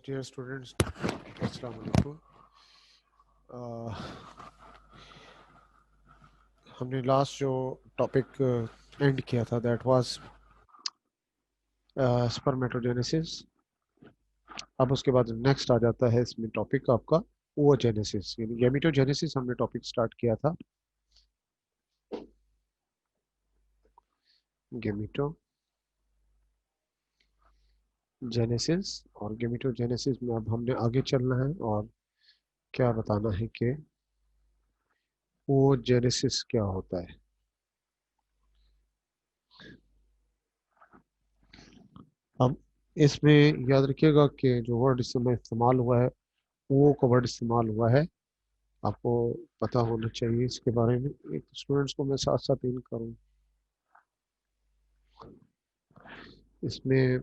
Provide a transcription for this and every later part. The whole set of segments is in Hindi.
Dear students, अस्सलाम वालेकुम। हमने लास्ट जो टॉपिक एंड किया था दैट वाज स्पर्मेटोजेनेसिस। अब उसके बाद नेक्स्ट आ जाता है इसमें टॉपिक आपका ओजेनेसिस, यानी गैमेटोजेनेसिस हमने टॉपिक स्टार्ट किया था। गैमेटोजेनेसिस और गैमेटोजेनेसिस में अब हमने आगे चलना है और क्या बताना है कि ओजेनेसिस क्या होता है। अब इसमें याद रखिएगा कि जो वर्ड इस समय इस्तेमाल हुआ है वो का वर्ड इस्तेमाल हुआ है, आपको पता होना चाहिए इसके बारे में। एक स्टूडेंट्स को मैं साथ साथ इन करूँ इसमें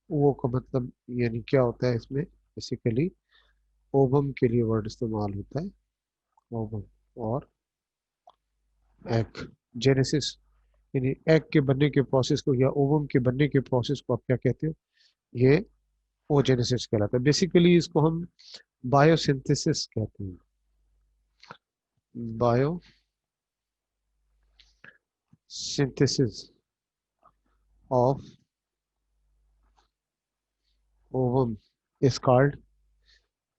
वो का मतलब यानी क्या होता है। इसमें बेसिकली ओवम के लिए वर्ड इस्तेमाल होता है, ओवम और एग। जेनेसिस यानी एग के बनने के प्रोसेस को या ओवम के बनने के प्रोसेस को आप क्या कहते हो, ये ओजेनेसिस कहलाता है। बेसिकली इसको हम बायोसिंथेसिस कहते हैं, biosynthesis of ovum is called,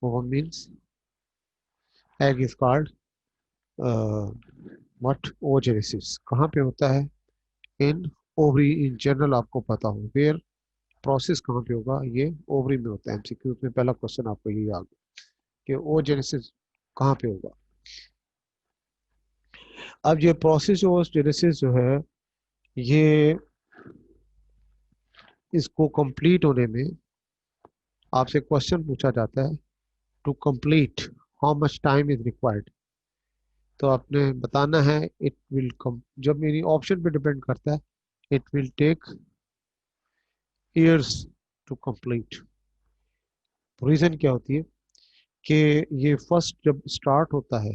ovum means egg is called what oogenesis। कहाँ पे होता है? इन ओवरी इन जनरल आपको पता हो वेयर प्रोसेस कहाँ पे होगा, ये ओवरी में होता है। एमसीक्यू में पहला क्वेश्चन आपको ये याद है कि oogenesis कहाँ पे होगा। अब ये प्रोसेस oogenesis जो है ये इसको कंप्लीट होने में आपसे क्वेश्चन पूछा जाता है to complete how much time is required. तो आपने बताना है इट विल कम, जब मेरी ऑप्शन पे डिपेंड करता है, it will take years to complete. Reason क्या होती है कि ये फर्स्ट जब स्टार्ट होता है,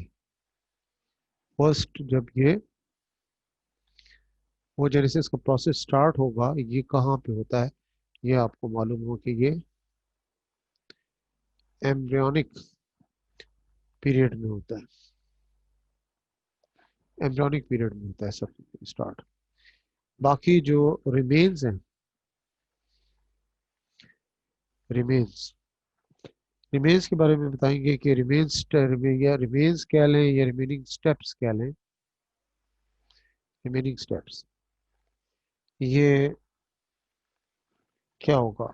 फर्स्ट जब ये वो जेनेसिस का प्रोसेस स्टार्ट होगा ये कहाँ पे होता है, ये आपको मालूम हो कि ये एम्ब्रियोनिक पीरियड में होता है। एम्ब्रियोनिक पीरियड में होता है सब स्टार्ट। बाकी जो रिमेन्स हैं, रिमेन्स रिमेन्स के बारे में बताएंगे कि रिमेन्स या रिमेन्स क्या लें या रिमेनिंग स्टेप्स क्या लें। रिमेनिंग स्टेप्स ये क्या होगा,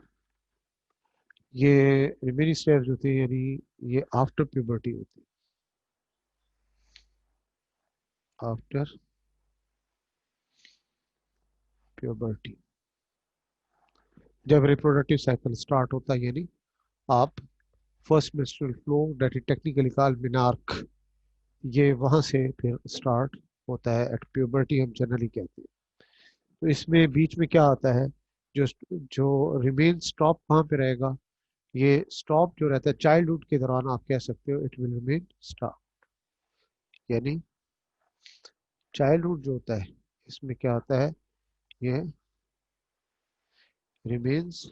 ये रिमेनिंग स्टेप्स होते हैं यानी ये आफ्टर प्यूबर्टी होती है। आफ्टर प्यूबर्टी जब रिप्रोडक्टिव साइकिल स्टार्ट होता है, यानी आप first menstrual flow that is technically called menarche, ये वहां से फिर स्टार्ट होता है एट प्यूबर्टी हम जनरली कहते हैं। तो इसमें बीच में क्या आता है, जो जो रिमेन स्टॉप कहाँ पे रहेगा, ये स्टॉप जो रहता है चाइल्डहुड के दौरान आप कह सकते हो इट विल रिमेन स्टॉप। यानी चाइल्डहुड जो होता है इसमें क्या होता है, ये रिमेन्स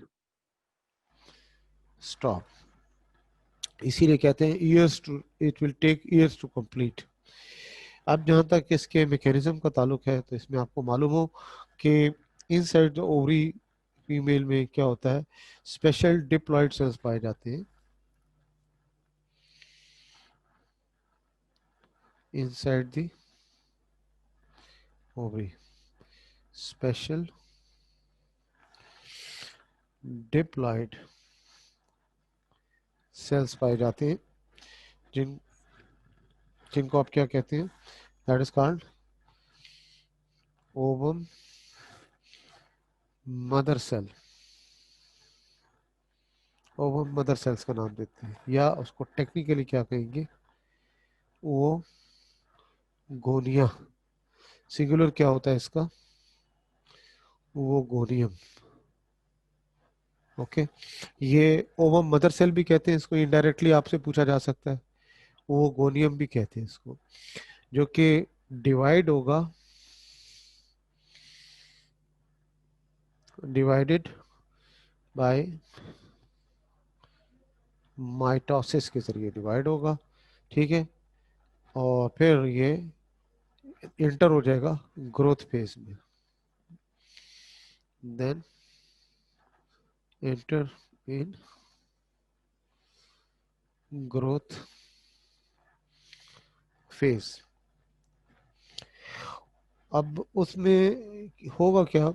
स्टॉप। इसीलिए कहते हैं years to, it will take years to complete. अब जहाँ तक इसके मैकेनिज्म का ताल्लुक है तो इसमें आपको मालूम हो कि इनसाइड द ओवरी फीमेल में क्या होता है, स्पेशल डिप्लॉइड सेल्स पाए जाते हैं। Inside the ovary special diploid cells पाए जाते हैं, जिन जिनको आप क्या कहते हैं, that is called ovum mother cell. Ovum mother cells का नाम देते हैं, या उसको टेक्निकली क्या कहेंगे, वो गोनिया। सिंगुलर क्या होता है इसका, वो गोनियम। ओके, ये ओवम मदर सेल भी कहते हैं इसको, इनडायरेक्टली आपसे पूछा जा सकता है। वो गोनियम भी कहते हैं इसको, जो कि डिवाइड होगा, डिवाइडेड बाय माइटोसिस के जरिए डिवाइड होगा, ठीक है। और फिर ये इंटर हो जाएगा ग्रोथ फेज में, then enter in growth phase. अब उसमें होगा क्या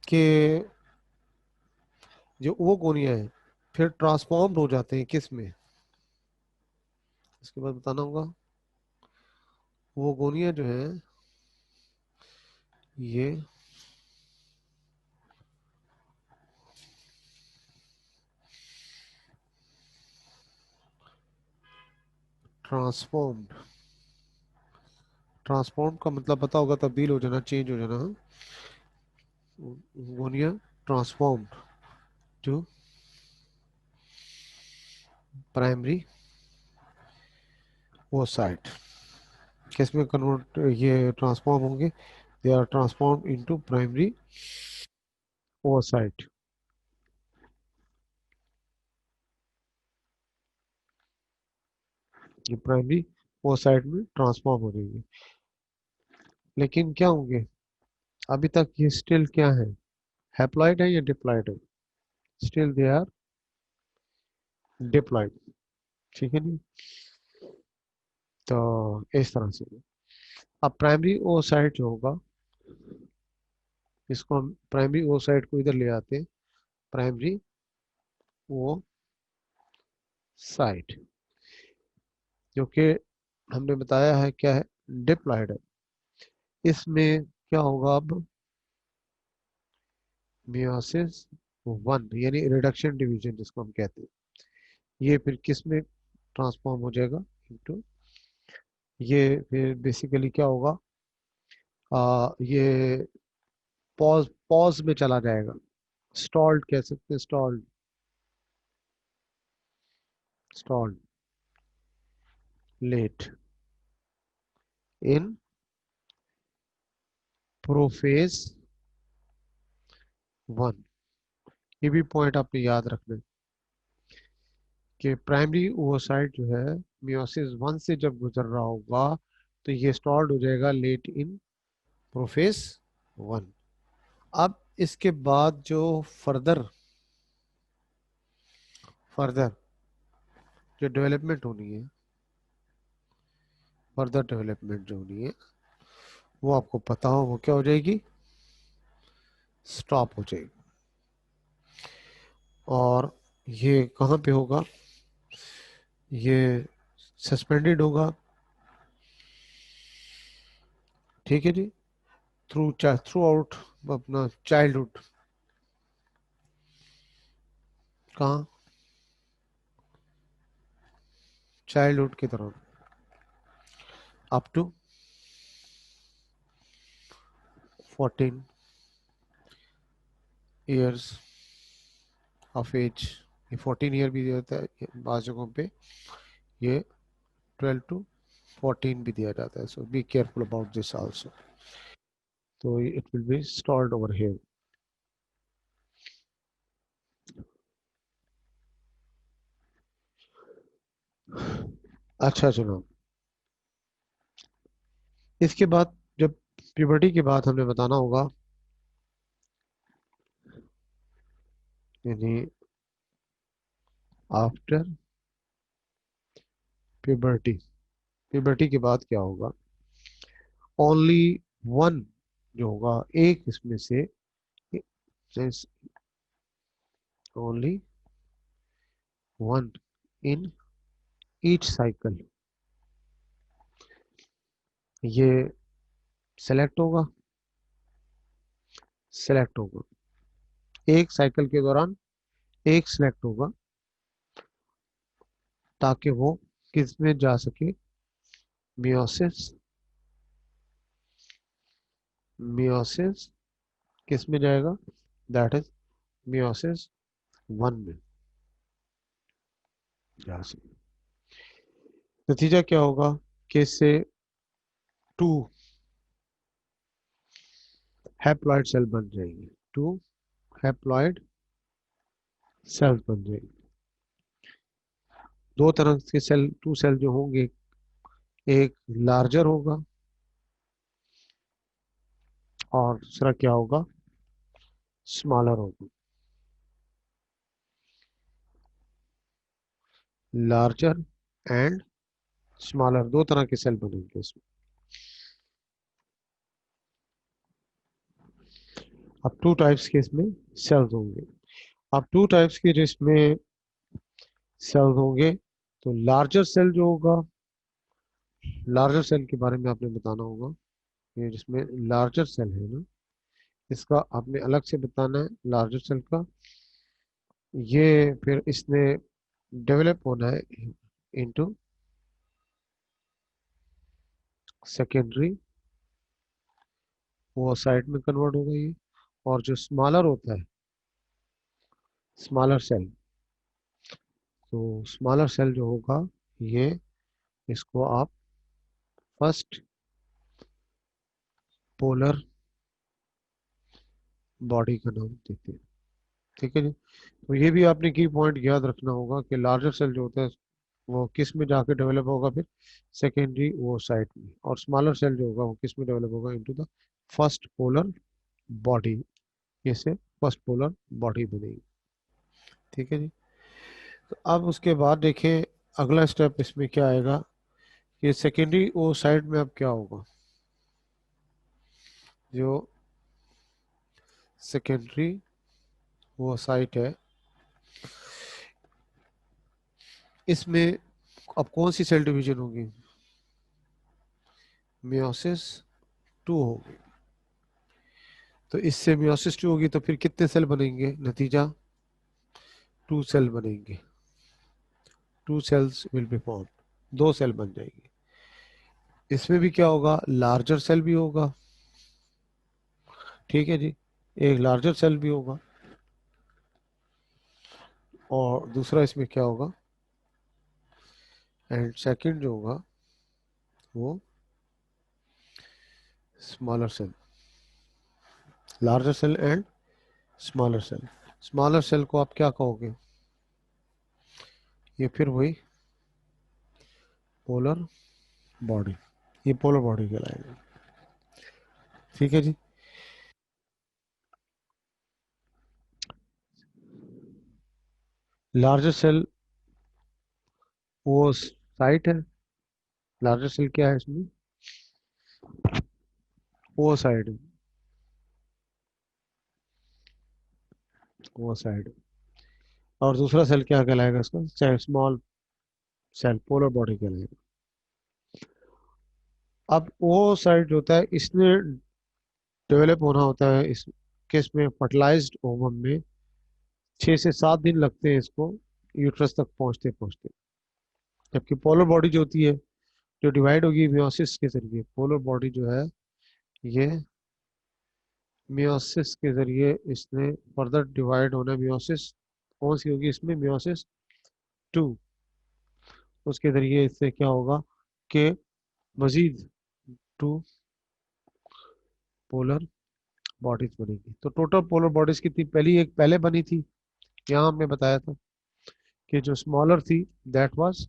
कि जो ओवोगोनिया है फिर ट्रांसफॉर्म्ड हो जाते हैं किस में, इसके बाद बताना होगा। ओवोगोनिया जो है ये ट्रांसफॉर्म्ड, ट्रांसफॉर्म का मतलब पता होगा, तब्दील हो जाना, चेंज हो जाना। Oogonia transformed to primary oocyte, किसमें कन्वर्ट ये ट्रांसफॉर्म होंगे, they are transform into primary oocyte। ये प्राइमरी oocyte में ट्रांसफॉर्म हो जाएंगे, लेकिन क्या होंगे, अभी तक ये स्टिल क्या है, हैप्लॉइड है या डिप्लॉइड है, स्टिल दे आर डिप्लॉइड, ठीक है नहीं। तो इस तरह से अब प्राइमरी oocyte जो होगा, इसको हम प्राइमरी oocyte को इधर ले आते हैं, प्राइमरी oocyte जो कि हमने बताया है क्या है, डिप्लॉइड है। इसमें क्या होगा अब, मियोसिस वन यानी रिडक्शन डिवीजन जिसको हम कहते हैं, ये फिर किस में ट्रांसफॉर्म हो जाएगा, इनटू, ये फिर बेसिकली क्या होगा, ये पॉज पॉज में चला जाएगा, स्टॉल्ड कह सकते हैं, स्टॉल्ड, स्टॉल्ड लेट इन प्रोफेज वन। ये भी पॉइंट आपने याद रखना है कि प्राइमरी ओवरसाइट जो है मियोसिस वन से जब गुजर रहा होगा तो ये स्टॉल्ड हो जाएगा लेट इन प्रोफेज वन। अब इसके बाद जो फर्दर फर्दर जो डेवलपमेंट होनी है, फर्दर डेवलपमेंट जो होनी है वो आपको पता हो, वो क्या हो जाएगी, स्टॉप हो जाएगी। और ये कहाँ पे होगा, ये सस्पेंडेड होगा, ठीक है जी, थ्रू आउट अपना चाइल्डहुड, कहाँ, चाइल्डहुड के दौरान up to 14 years of age. ये 14 ईयर भी दिया जाता है बाज़ जगहों पे, ये 12 to 14 भी दिया जाता है, so be careful about this also. तो it will be stalled over here. अच्छा सुनो, इसके बाद जब प्यूबर्टी के बाद हमें बताना होगा, यानी आफ्टर प्यूबर्टी, प्यूबर्टी के बाद क्या होगा, ओनली वन जो होगा, एक इसमें से only one in each cycle, ये सेलेक्ट होगा, सेलेक्ट होगा एक साइकिल के दौरान, एक सिलेक्ट होगा ताकि वो किस में जा सके, मियोसिस, मियोसिस किस में जाएगा, दैट इज मियोसिस वन में जा सके। नतीजा क्या होगा कि इससे टू हैप्लॉइड सेल बन जाएंगे, टू हैप्लॉइड सेल्स बन जाएंगे। दो तरह के सेल, टू सेल जो होंगे, एक लार्जर होगा और दूसरा क्या होगा, स्मॉलर होगा। लार्जर एंड स्मॉलर, दो तरह के सेल बनेंगे इसमें। अब टू टाइप्स के इसमें सेल्स होंगे। अब टू टाइप्स के जिसमें सेल्स होंगे, तो लार्जर सेल जो होगा, लार्जर सेल के बारे में आपने बताना होगा। ये जिसमें लार्जर सेल है ना, इसका आपने अलग से बताना है लार्जर सेल का। ये फिर इसने डेवलप होना है इनटू सेकेंडरी, वो साइड में कन्वर्ट होगा ये। और जो स्मॉलर होता है, स्मॉलर सेल, तो स्मॉलर सेल जो होगा ये, इसको आप फर्स्ट पोलर बॉडी का नाम देते हैं। ठीक है जी। तो ये भी आपने की पॉइंट याद रखना होगा कि लार्जर सेल जो होता है वो किस में जाके डेवलप होगा, फिर सेकेंडरी वो साइट में। और स्मॉलर सेल जो होगा वो किस में डेवलप होगा, into the first polar body. इससे फर्स्ट पोलर बॉडी बनेगी। ठीक है जी। तो अब उसके बाद देखें अगला स्टेप इसमें क्या आएगा, कि सेकेंडरी वो साइड में अब क्या होगा, जो सेकेंडरी वो साइट है, इसमें अब कौन सी सेल डिवीजन होगी, मियोसिस टू होगी। तो इससे मियोसिस टू होगी तो फिर कितने सेल बनेंगे, नतीजा टू सेल बनेंगे। Two cells will be form, दो सेल बन जाएंगे। इसमें भी क्या होगा, लार्जर सेल भी होगा। ठीक है जी, एक लार्जर सेल भी होगा और दूसरा इसमें क्या होगा, एंड सेकंड जो होगा वो smaller cell, larger cell and smaller cell. Smaller cell को आप क्या कहोगे, ये फिर वही पोलर बॉडी, ये पोलर बॉडी कहलाएगा। ठीक है जी। लार्जर सेल वो साइट है, लार्जर सेल क्या है इसमें, वो साइड, वो साइड। और दूसरा सेल क्या कहलाएगा इसका, स्मॉल सेल, पोलर बॉडी कहलाएगा। अब वो साइड जो होता है इसने डेवलप होना होता है इस केस में, फर्टिलाइज्ड ओवम में 6 से 7 दिन लगते हैं इसको यूट्रस तक पहुंचते पहुंचते। जबकि पोलर बॉडी जो होती है, जो डिवाइड होगी मियोसिस के जरिए, पोलर बॉडी जो है ये मियोसिस के जरिए इसने फर्दर डिवाइड होना। मियोसिस कौन सी होगी इसमें, मियोसिस टू। उसके जरिए इससे क्या होगा कि मजीद टू पोलर बॉडीज बनेगी। तो टोटल पोलर बॉडीज कितनी, पहली एक पहले बनी थी, यहाँ हमने बताया था कि जो स्मॉलर थी दैट वाज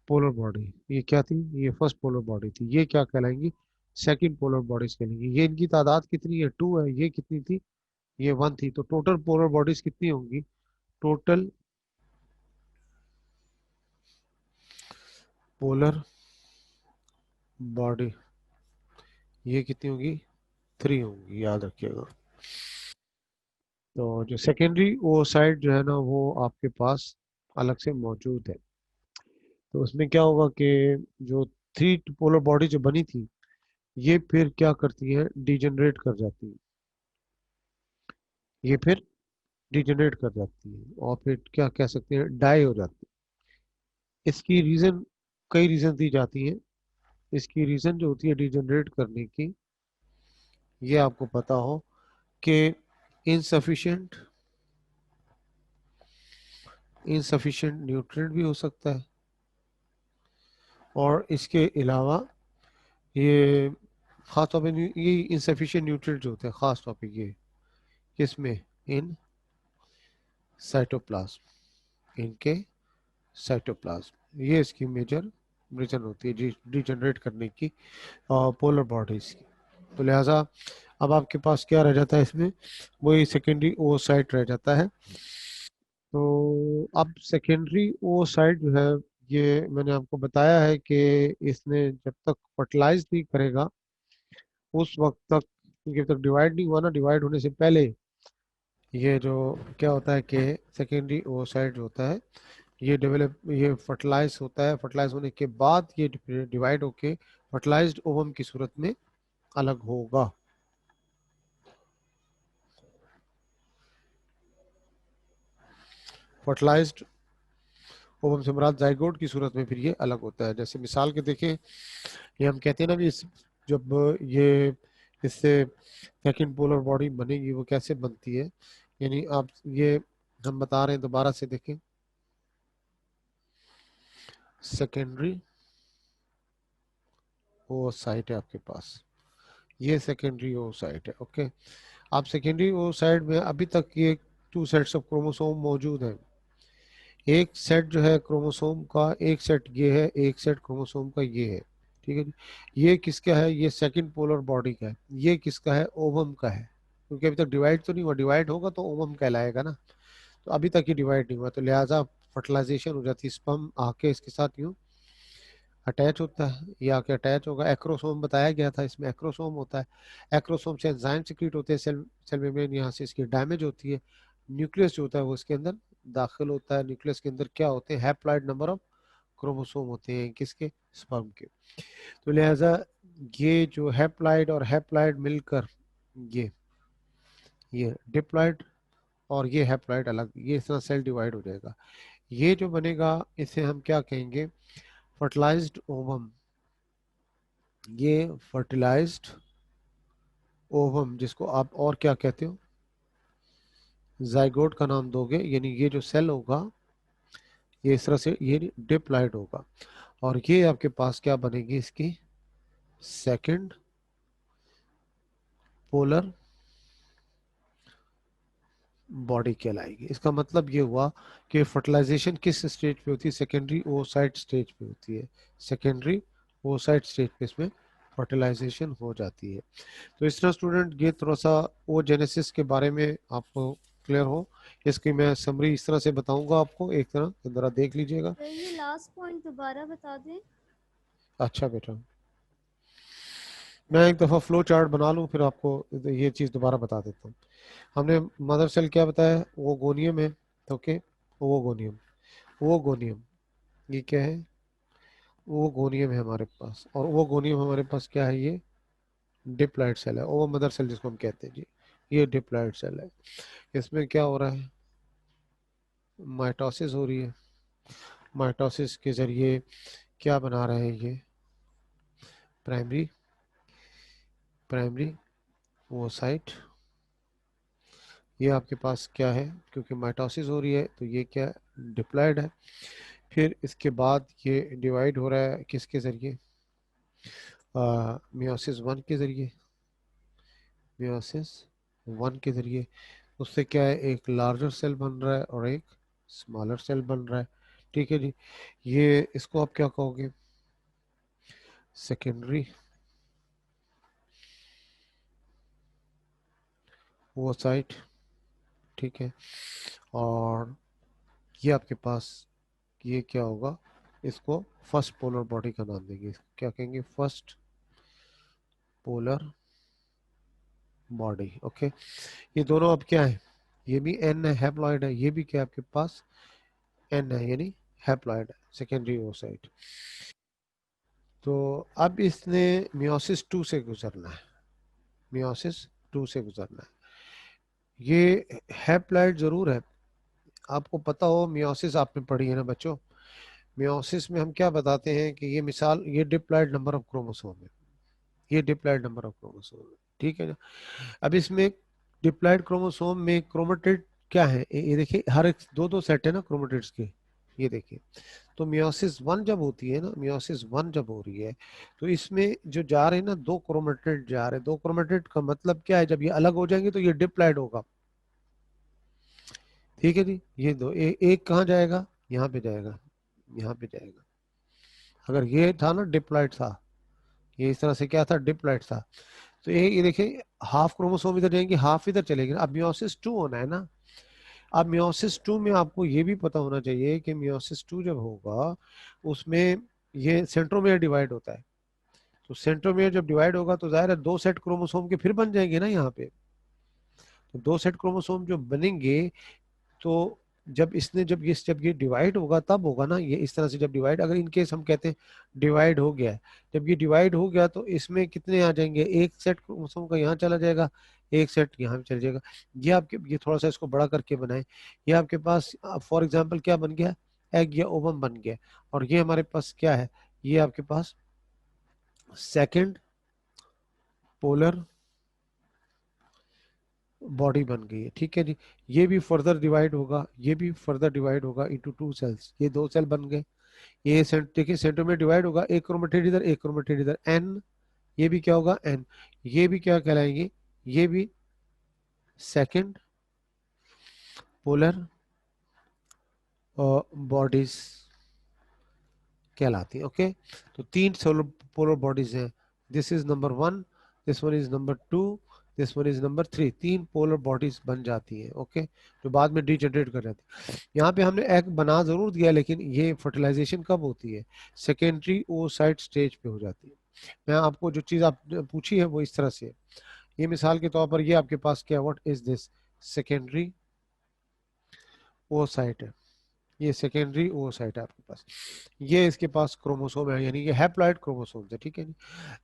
पोलर बॉडी। ये क्या थी, ये फर्स्ट पोलर बॉडी थी। ये क्या कहलाएंगी, सेकंड पोलर बॉडीज कहलाएंगी। ये इनकी तादाद कितनी है, टू है। ये कितनी थी, ये वन थी। तो टोटल पोलर बॉडीज कितनी होंगी, टोटल पोलर बॉडी ये कितनी होगी, थ्री होंगी, याद रखिएगा। तो जो सेकेंडरी वो साइड जो है ना, वो आपके पास अलग से मौजूद है। तो उसमें क्या होगा कि जो थ्री पोलर बॉडी जो बनी थी, ये फिर क्या करती है, डिजेनरेट कर जाती है। ये फिर डिजेनरेट कर जाती है और फिर क्या कह सकते हैं, डाई हो जाती है। इसकी रीज़न, कई रीज़न दी जाती हैं। इसकी रीज़न जो होती है डिजेनरेट करने की, ये आपको पता हो कि इनसफिशिएंट, इनसफिशिएंट न्यूट्रिएंट भी हो सकता है। और इसके अलावा ये खास तौर पे ये इनसफिशिएंट न्यूट्रिएंट जो होते हैं, खास टॉपिक ये किसमें, इन साइटोप्लाज्म, इनके साइटोप्लाज्म। ये इसकी मेजर रीजन होती है डिजनरेट करने की पोलर बॉडीज की। तो लिहाजा अब आपके पास क्या रह जाता है इसमें, वही सेकेंडरी oocyte रह जाता है। तो अब सेकेंडरी oocyte जो है, ये मैंने आपको बताया है कि इसने जब तक फर्टिलाइज नहीं करेगा उस वक्त तक, जब तक डिवाइड नहीं हुआ ना, डिवाइड होने से पहले ये जो क्या होता है कि सेकेंडरी oocyte जो होता है ये डेवलप, ये फर्टिलाइज होता है। फर्टिलाइज होने के बाद ये डिवाइड होके फर्टिलाइज्ड ओवम की सूरत में अलग होगा। फर्टिलाइज्ड ओवम से मुराद जाइगोट की सूरत में फिर ये अलग होता है। जैसे मिसाल के देखें, ये हम कहते हैं ना भी जब ये इससे सेकंड पोलर बॉडी बनेगी वो कैसे बनती है, यानी आप ये हम बता रहे हैं, दोबारा से देखें। सेकेंडरी oocyte है आपके पास, ये सेकेंडरी oocyte है। ओके, आप सेकेंडरी oocyte में अभी तक ये 2 सेट्स ऑफ क्रोमोसोम मौजूद हैं। एक सेट जो है क्रोमोसोम का, एक सेट ये है, एक सेट क्रोमोसोम का ये है। ठीक है जी। ये किसका है, ये सेकंड पोलर बॉडी का है। ये किसका है, ओवम का है, क्योंकि अभी तक डिवाइड तो नहीं हुआ। डिवाइड होगा तो ओवम कहलाएगा ना, तो अभी तक ये डिवाइड नहीं हुआ, तो लिहाजा फर्टिलाइजेशन हो जाती है। स्पर्म आके इसके साथ यूं अटैच होता है, ये आके अटैच होगा। एक्रोसोम बताया गया था, इसमें एक्रोसोम होता है। एक्रोसोम से एंजाइम सिक्रीट होते हैं, सेल मेम्ब्रेन यहाँ से इसकी डैमेज होती है। न्यूक्लियस जो होता है वो इसके अंदर दाखिल होता है। न्यूक्लियस के अंदर क्या होते हैं, हैप्लॉइड नंबर ऑफ क्रोमोसोम होते हैं किसके, स्पर्म के। तो लिहाजा ये जो हैप्लॉइड और हैप्लॉइड मिलकर ये डिप्लॉइड और ये हैप्लॉइड अलग, ये इस तरह सेल डिवाइड हो जाएगा। ये जो बनेगा इसे हम क्या कहेंगे, फर्टिलाइज्ड ओवम। ये फर्टिलाइज्ड ओवम, जिसको आप और क्या कहते हो, जाइगोट का नाम दोगे। यानी ये जो सेल होगा ये इस तरह से ये डिप्लॉइड होगा, और ये आपके पास क्या बनेगी, इसकी सेकंड पोलर बॉडी कहलाएगी। इसका मतलब ये हुआ कि फर्टिलाइजेशन किस स्टेज पे होती है, सेकेंडरी oocyte स्टेज पे होती है। सेकेंडरी oocyte स्टेज पे इसमें फर्टिलाइजेशन हो जाती है। तो इस तरह स्टूडेंट ये थोड़ा सा ओजेनेसिस के बारे में आपको क्लियर हो, इसकी मैं समरी इस तरह से बताऊंगा आपको, एक तरह जरा देख लीजिएगा। सर ये लास्ट पॉइंट दोबारा बता दें। अच्छा बेटा, मैं एक दफ़ा फ्लो चार्ट बना लूँ फिर आपको ये चीज़ दोबारा बता देता हूँ। हमने मदर सेल क्या बताया, वो गोनियम है। ओके, वो गोनियम, वो गोनियम, ये क्या है, वो गोनियम है हमारे पास। और वो गोनियम हमारे पास क्या है, ये डिप्लॉइड सेल है। वो मदर सेल जिसको हम कहते हैं जी, ये डिप्लॉइड सेल है। इसमें क्या हो रहा है, माइटोसिस हो रही है। माइटोसिस के जरिए क्या बना रहे हैं, ये प्राइमरी प्राइमरी oocyte। ये आपके पास क्या है, क्योंकि माइटोसिस हो रही है तो ये क्या डिप्लॉयड है। फिर इसके बाद ये डिवाइड हो रहा है किसके जरिए, मियोसिस वन के जरिए। मियोसिस वन के जरिए उससे क्या है, एक लार्जर सेल बन रहा है और एक स्मॉलर सेल बन रहा है। ठीक है जी। ये इसको आप क्या कहोगे, सेकेंडरी oocyte। ठीक है, और ये आपके पास ये क्या होगा, इसको फर्स्ट पोलर बॉडी का नाम देंगे। क्या कहेंगे, फर्स्ट पोलर बॉडी। ओके, ये दोनों अब क्या है, ये भी एन है, हैप्लॉइड है। ये भी क्या है आपके पास, एन है, यानी हैप्लॉइड है, सेकेंडरी oocyte। तो अब इसने मियोसिस टू से गुजरना है, मियोसिस टू से गुजरना है। ये हैप्लॉइड जरूर है, आपको पता हो, मियोसिस आपने पढ़ी है ना बच्चों। मियोसिस में हम क्या बताते हैं कि ये मिसाल, ये डिप्लॉइड नंबर ऑफ क्रोमोसोम है, ये डिप्लॉइड नंबर ऑफ क्रोमोसोम है। ठीक है ना। अब इसमें डिप्लॉइड क्रोमोसोम में क्रोमेटिड क्या है, ये देखिए, हर एक दो दो सेट है ना क्रोमेटिड्स के, ये देखिए। तो मियोसिस वन जब होती है ना, मियोसिस वन जब हो रही है तो इसमें जो जा रहे हैं ना, दो क्रोमेटिड जा रहे हैं। दो क्रोमेटिड का मतलब क्या है, जब ये अलग हो जाएंगे तो ये डिप्लॉइड होगा। ठीक है जी। ये दो एक कहाँ जाएगा, यहाँ पे जाएगा। यहाँ पे जाएगा। अगर ये था ना डिप्लॉइड था, ये इस तरह से क्या था, डिप्लॉइड था, तो ये देखिए हाफ क्रोमोसोम इधर जाएंगे, हाफ इधर चलेंगे। अब मियोसिस 2 होना है ना। अब मियोसिस 2 में आपको ये भी पता होना चाहिए कि मियोसिस 2 जब होगा उसमें ये सेंट्रोमियर डिवाइड होता है। तो सेंट्रोमियर जब डिवाइड होगा तो जाहिर है 2 सेट क्रोमोसोम के फिर बन जाएंगे ना यहाँ पे। तो 2 सेट क्रोमोसोम जो बनेंगे, तो जब ये डिवाइड होगा तब होगा ना, ये इस तरह से जब डिवाइड, अगर इनकेस हम कहते हैं डिवाइड हो गया है, जब ये डिवाइड हो गया तो इसमें कितने आ जाएंगे, एक सेट क्रोमोसोम का यहाँ चला जाएगा, एक सेट यहाँ चला जाएगा। ये आपके, ये थोड़ा सा इसको बड़ा करके बनाए, ये आपके पास फॉर एग्जाम्पल क्या बन गया, एग या ओवम बन गया। और ये हमारे पास क्या है, ये आपके पास सेकेंड पोलर बॉडी बन गई है, ठीक है जी। ये भी फर्दर डिवाइड होगा, ये भी फर्दर डिवाइड होगा इनटू 2 सेल्स, ये 2 सेल बन गए। ये देखिए सेंट्रोमियर डिवाइड होगा, एक क्रोमेटिड इधर, एक क्रोमेटिड इधर, एन, ये भी क्या होगा, एन। ये भी क्या कहलाएंगे, ये भी सेकंड पोलर बॉडीज कहलाती है। ओके, तो 3 सोलर पोलर बॉडीज हैं, this is number 1, this one is number 2, this one is number 3, 3 polar bodies बन जाती है। ओके, जो बाद में डीजनरेट कर जाती है। यहाँ पे हमने एग बना जरूर दिया, लेकिन ये फर्टिलाइजेशन कब होती है, सेकेंडरी ओसाइट स्टेज पे हो जाती है। मैं आपको जो चीज आप पूछी है वो इस तरह से है। ये मिसाल के तौर पर ये आपके पास क्या, what is this, secondary oocyte है, ये सेकेंडरी ओसाइट है आपके पास। ये इसके पास क्रोमोसोम है, यानी ये हैप्लॉइड क्रोमोसोम है, ठीक है।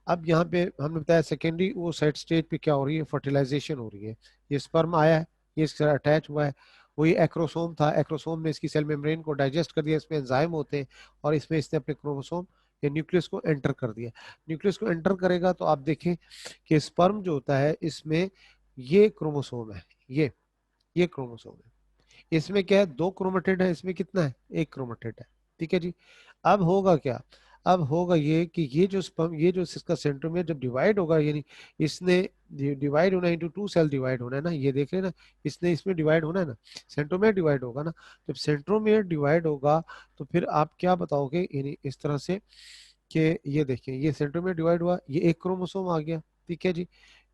अब यहाँ पे हमने बताया सेकेंडरी ओसाइट स्टेज पे क्या हो रही है, फर्टिलाइजेशन हो रही है। ये स्पर्म आया है, ये इसके साथ अटैच हुआ है, वही एक्रोसोम था, एक्रोसोम ने इसकी सेल मेम्ब्रेन को डाइजेस्ट कर दिया, इसमें एंजाइम होते हैं, और इसमें इसने अपने क्रोमोसोम या न्यूक्लियस को एंटर कर दिया। न्यूक्लियस को एंटर करेगा तो आप देखें कि स्पर्म जो होता है इसमें ये क्रोमोसोम है, ये क्रोमोसोम है, इसमें क्या है, 2 क्रोमेटिड है, इसमें कितना है, एक क्रोमेटिड है, ठीक है जी। अब होगा क्या, अब होगा ये कि ये जो स्पर्म, ये जो इसका सेंट्रोमियर जब डिवाइड होगा, यानी इसने डिवाइड होना इनटू 2 सेल डिवाइड होना है ना, ये देख रहे हैं ना, इसने इसमें डिवाइड होना है ना, सेंट्रोमियर डिवाइड होगा ना। जब सेंट्रोमियर डिवाइड होगा तो फिर आप क्या बताओगे, यानी इस तरह से कि ये देखिए, ये सेंट्रोमियर डिवाइड हुआ, ये एक क्रोमोसोम आ गया, ठीक है जी,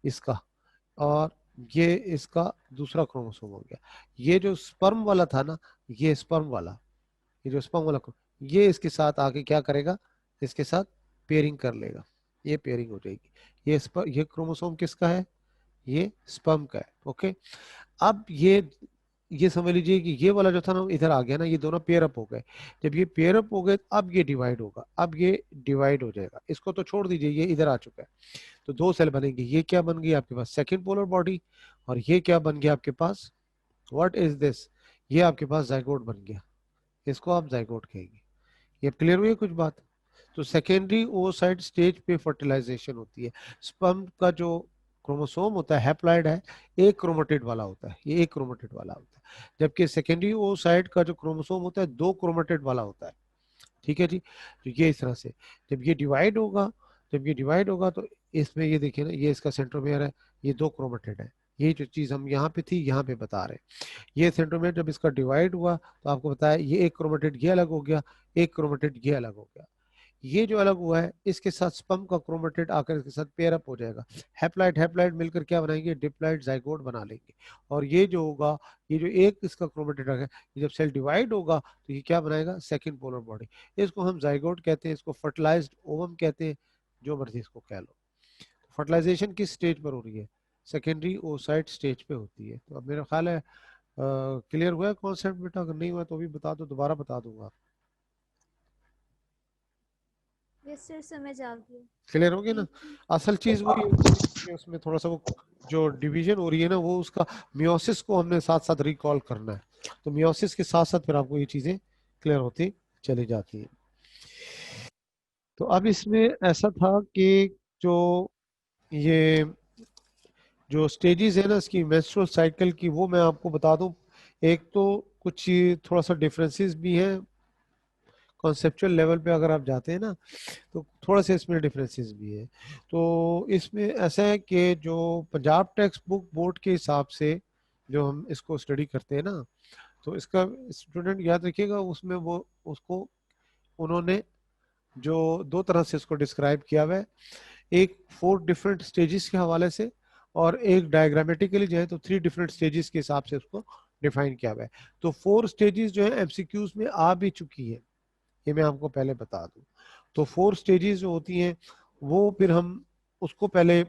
इसका, और ये इसका दूसरा क्रोमोसोम हो गया। ये जो स्पर्म वाला था ना, ये स्पर्म वाला, ये जो स्पर्म वाला ये इसके साथ आके क्या करेगा, इसके साथ पेयरिंग कर लेगा, ये पेयरिंग हो जाएगी। ये क्रोमोसोम किसका है, ये स्पर्म का है। ओके, अब ये समझ लीजिए कि ये वाला जो था ना इधर आ गया ना, ये दोनों पेयर अप हो गए। जब ये पेयर अप हो गए अब ये डिवाइड होगा, अब ये डिवाइड हो जाएगा, इसको तो छोड़ दीजिए, ये इधर आ चुका है। तो 2 सेल बनेंगे, ये क्या बन गई आपके पास, सेकंड पोलर बॉडी, और ये क्या बन गया आपके पास, व्हाट इज दिस, ये आपके पास जाइगोट बन गया, इसको आप जाइगोट कहेंगे। ये क्लियर हुई है कुछ बात। तो सेकेंडरी ओसाइट स्टेज पे फर्टिलाइजेशन होती है। स्पर्म का जो क्रोमोसोम होता है हैप्लॉइड है, एक क्रोमेटिड वाला होता है, ये एक क्रोमेटिड वाला होता है, जबकि सेकेंडरी ओसाइट का जो क्रोमोसोम होता है 2 क्रोमेटिड वाला होता है, ठीक है जी। तो ये इस तरह से जब ये डिवाइड होगा, जब ये डिवाइड होगा तो इसमें ये देखिए ना, ये इसका सेंट्रोमियर है, ये 2 क्रोमेटिड है, ये जो चीज हम यहाँ पे थी यहाँ पे बता रहे हैं। ये सेंट्रोमियर जब इसका डिवाइड हुआ तो आपको बताया ये एक क्रोमेटिड ये अलग हो गया, एक क्रोमेटिड ये अलग हो गया। ये जो अलग हुआ है इसके साथ स्पर्म का क्रोमेटिड आकर इसके साथ पेयर अप हो जाएगा, हैप्लॉइड हैप्लॉइड मिलकर क्या बनाएंगे, डिप्लॉइड जाइगोट बना लेंगे। और ये जो होगा, ये जो एक इसका क्रोमेटिड है, ये जब सेल डिवाइड होगा तो ये क्या बनाएगा, सेकंड पोलर बॉडी। इसको हम जाइगोट कहते हैं, इसको फर्टिलाइज्ड ओवम कहते हैं, जो मर्जी इसको कह लो। फर्टिलाइजेशन किस स्टेज पर हो रही है, सेकेंडरी ओसाइट स्टेज पे होती है। तो अब मेरा ख्याल है क्लियर हुआ है कॉन्सेप्ट बेटा, अगर नहीं हुआ तो भी बता दो, दोबारा बता दूंगा। यस सर, समझ आ गया। क्लियर हो गया ना। Thank you. असल चीज वही होती है कि उसमें थोड़ा सा वो जो डिवीजन हो रही है ना, वो उसका मियोसिस को हमने साथ साथ रिकॉल करना है, तो मियोसिस के साथ साथ फिर आपको ये चीजें क्लियर होती चली जाती है। तो अब इसमें ऐसा था कि जो ये जो स्टेजेस है ना इसकी मेंस्ट्रुअल साइकिल की, वो मैं आपको बता दूं। एक तो कुछ थोड़ा सा डिफरेंसेस भी हैं कॉन्सेप्चुअल लेवल पे, अगर आप जाते हैं ना तो थोड़ा सा इसमें डिफरेंसेस भी है। तो इसमें ऐसा है कि जो पंजाब टेक्स्ट बुक बोर्ड के हिसाब से जो हम इसको स्टडी करते हैं ना, तो इसका स्टूडेंट याद रखिएगा, उसमें वो उसको उन्होंने जो दो तरह से इसको डिस्क्राइब किया हुआ है, एक 4 डिफरेंट स्टेजेस के हवाले से और एक डायग्रामेटिकली जो है तो 3 डिफरेंट स्टेजेस के हिसाब से उसको डिफाइन किया हुआ है। तो 4 स्टेजेस जो है एमसीक्यूज में आ भी चुकी है, ये मैं आपको पहले बता दूं। तो 4 स्टेजेस जो होती हैं वो फिर हम उसको पहले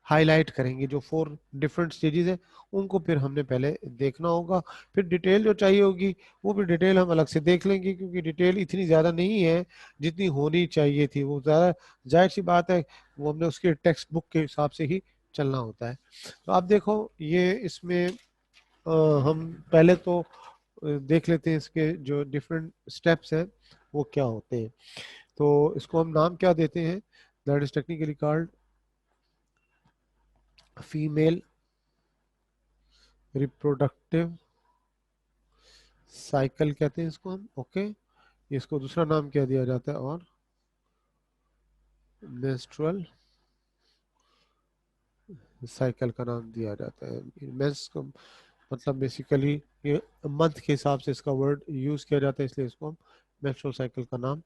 हाईलाइट करेंगे, जो 4 डिफरेंट स्टेजेस है उनको फिर हमने पहले देखना होगा। फिर डिटेल जो चाहिए होगी वो भी डिटेल हम अलग से देख लेंगे, क्योंकि डिटेल इतनी ज़्यादा नहीं है जितनी होनी चाहिए थी। वो ज़्यादा जाहिर सी बात है, वो हमने उसके टेक्स्ट बुक के हिसाब से ही चलना होता है। तो आप देखो ये इसमें हम पहले तो देख लेते हैं इसके जो डिफरेंट स्टेप्स हैं वो क्या होते हैं। तो इसको हम नाम क्या देते हैं, that is technically called female reproductive cycle कहते हैं इसको हम। ओके, इसको दूसरा नाम क्या दिया जाता है, और मेंस्ट्रुअल साइकिल का नाम दिया जाता है। मेंस को मतलब बेसिकली ये मंथ के हिसाब से इसका वर्ड यूज किया जाता है, इसलिए इसको हम मेंस्ट्रुअल साइकिल का नाम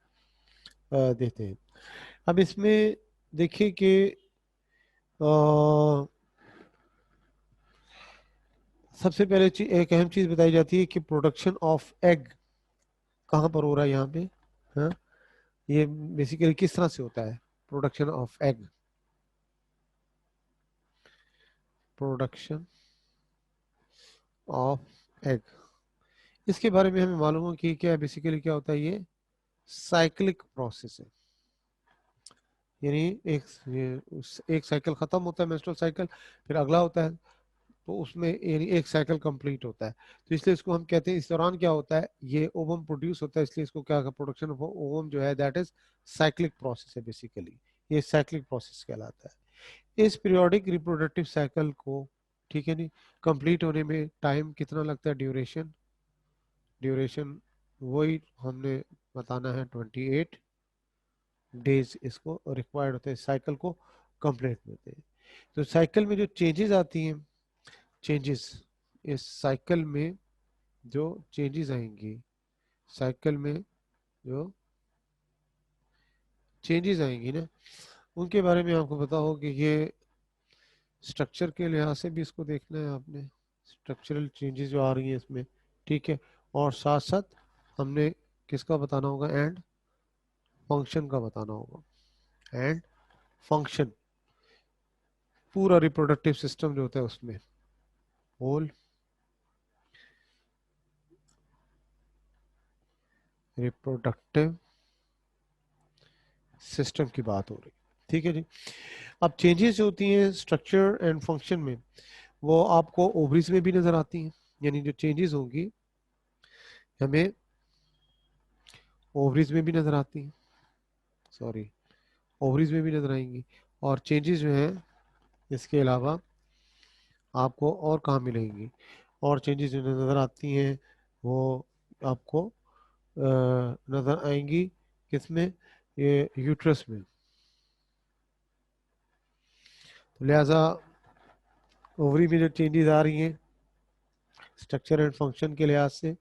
देते हैं। अब इसमें देखिए कि सबसे पहले एक अहम चीज बताई जाती है कि प्रोडक्शन ऑफ एग कहाँ पर हो रहा है यहाँ पे। हाँ, ये बेसिकली किस तरह से होता है production of egg, production of egg. इसके बारे में हमें मालूम है कि क्या बेसिकली क्या होता है, ये साइक्लिक प्रोसेस है। यानी एक साइकिल खत्म होता है मेंस्ट्रुअल साइकिल, फिर अगला होता है, तो उसमें यानी एक साइकिल कंप्लीट होता है। तो इसलिए इसको हम कहते हैं इस दौरान क्या होता है, ये ओवम प्रोड्यूस होता है, इसलिए इसको क्या, प्रोडक्शन ऑफ ओवम जो है दैट इज साइक्लिक प्रोसेस है बेसिकली। ये साइक्लिक प्रोसेस कहलाता है। इस पीरियोडिक रिप्रोडक्टिव साइकिल को, ठीक है नहीं, कंप्लीट होने में टाइम कितना लगता है, ड्यूरेशन, ड्यूरेशन वही हमने बताना है 28 डेज इसको रिक्वायर्ड होते हैं साइकिल को कंप्लीट होते हैं। तो साइकिल में जो चेंजेस आती हैं, चेंजेस इस साइकिल में जो चेंजेस आएंगी, साइकिल में जो चेंजेस आएंगी ना, उनके बारे में आपको पता हो कि ये स्ट्रक्चर के लिहाज से भी इसको देखना है आपने, स्ट्रक्चरल चेंजेस जो आ रही हैं इसमें, ठीक है। और साथ साथ हमने किसका बताना होगा, एंड फंक्शन का बताना होगा। एंड फंक्शन, पूरा रिप्रोडक्टिव सिस्टम जो होता है उसमें, होल रिप्रोडक्टिव सिस्टम की बात हो रही, ठीक है जी। अब चेंजेस जो होती हैं स्ट्रक्चर एंड फंक्शन में, वो आपको ओवरीज में भी नजर आती हैं। यानी जो चेंजेस होंगी हमें ओवरीज में भी नजर आती हैं, सॉरी, ओवरीज में भी नजर आएंगी। और चेंजेस जो हैं इसके अलावा आपको और कहाँ मिलेंगी, और चेंजेस जो नजर आती हैं वो आपको नजर आएंगी किसमें, ये यूट्रस में। तो लिहाजा ओवरी में जो चेंजेस आ रही हैं स्ट्रक्चर एंड फंक्शन के लिहाज से,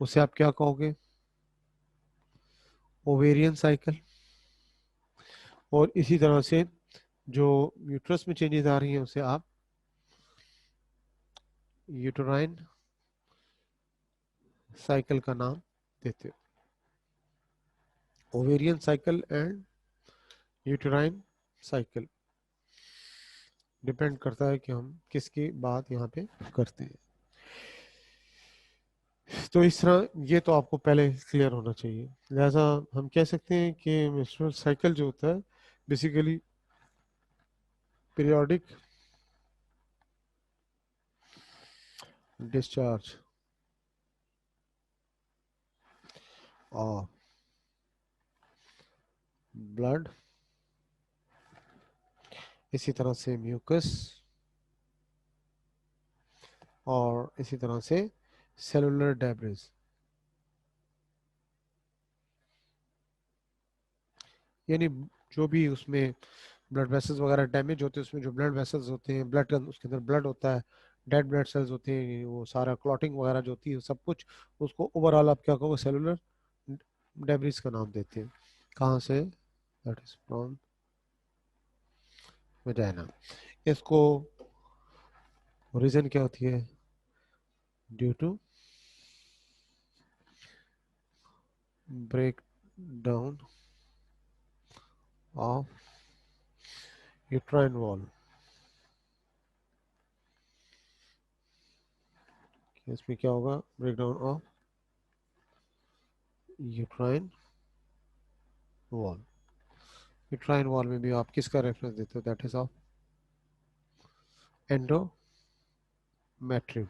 उसे आप क्या कहोगे, ओवेरियन साइकिल। और इसी तरह से जो यूट्रस में चेंजेस आ रही हैं उसे आप यूटराइन साइकिल का नाम देते हो। Ovarian cycle and uterine cycle depend करता है कि हम किसकी बात यहाँ पे करते हैं। तो इस तरह ये तो आपको पहले क्लियर होना चाहिए। लिहाजा हम कह सकते हैं कि मेंस्ट्रुअल साइकिल जो होता है basically periodic discharge of blood, इसी तरह से म्यूकस, और इसी तरह से सेलुलर डेब्रिस। यानी जो भी उसमें ब्लड वेसल्स वगैरह डैमेज होते हैं, उसमें जो ब्लड वेसल्स होते हैं, ब्लड का उसके अंदर ब्लड होता है, डेड ब्लड सेल्स होते हैं, वो सारा क्लॉटिंग वगैरह जो होती है सब कुछ, उसको ओवरऑल आप क्या कहोगे, सेलुलर डेब्रिस का नाम देते हैं। कहाँ से? That is from vagina. इसको रीजन क्या होती है? Due to break down of uterine wall. इसमें क्या होगा? Break down of uterine wall. Uterine wall में भी आप किसका रेफरेंस देते हो? That is of endometrium,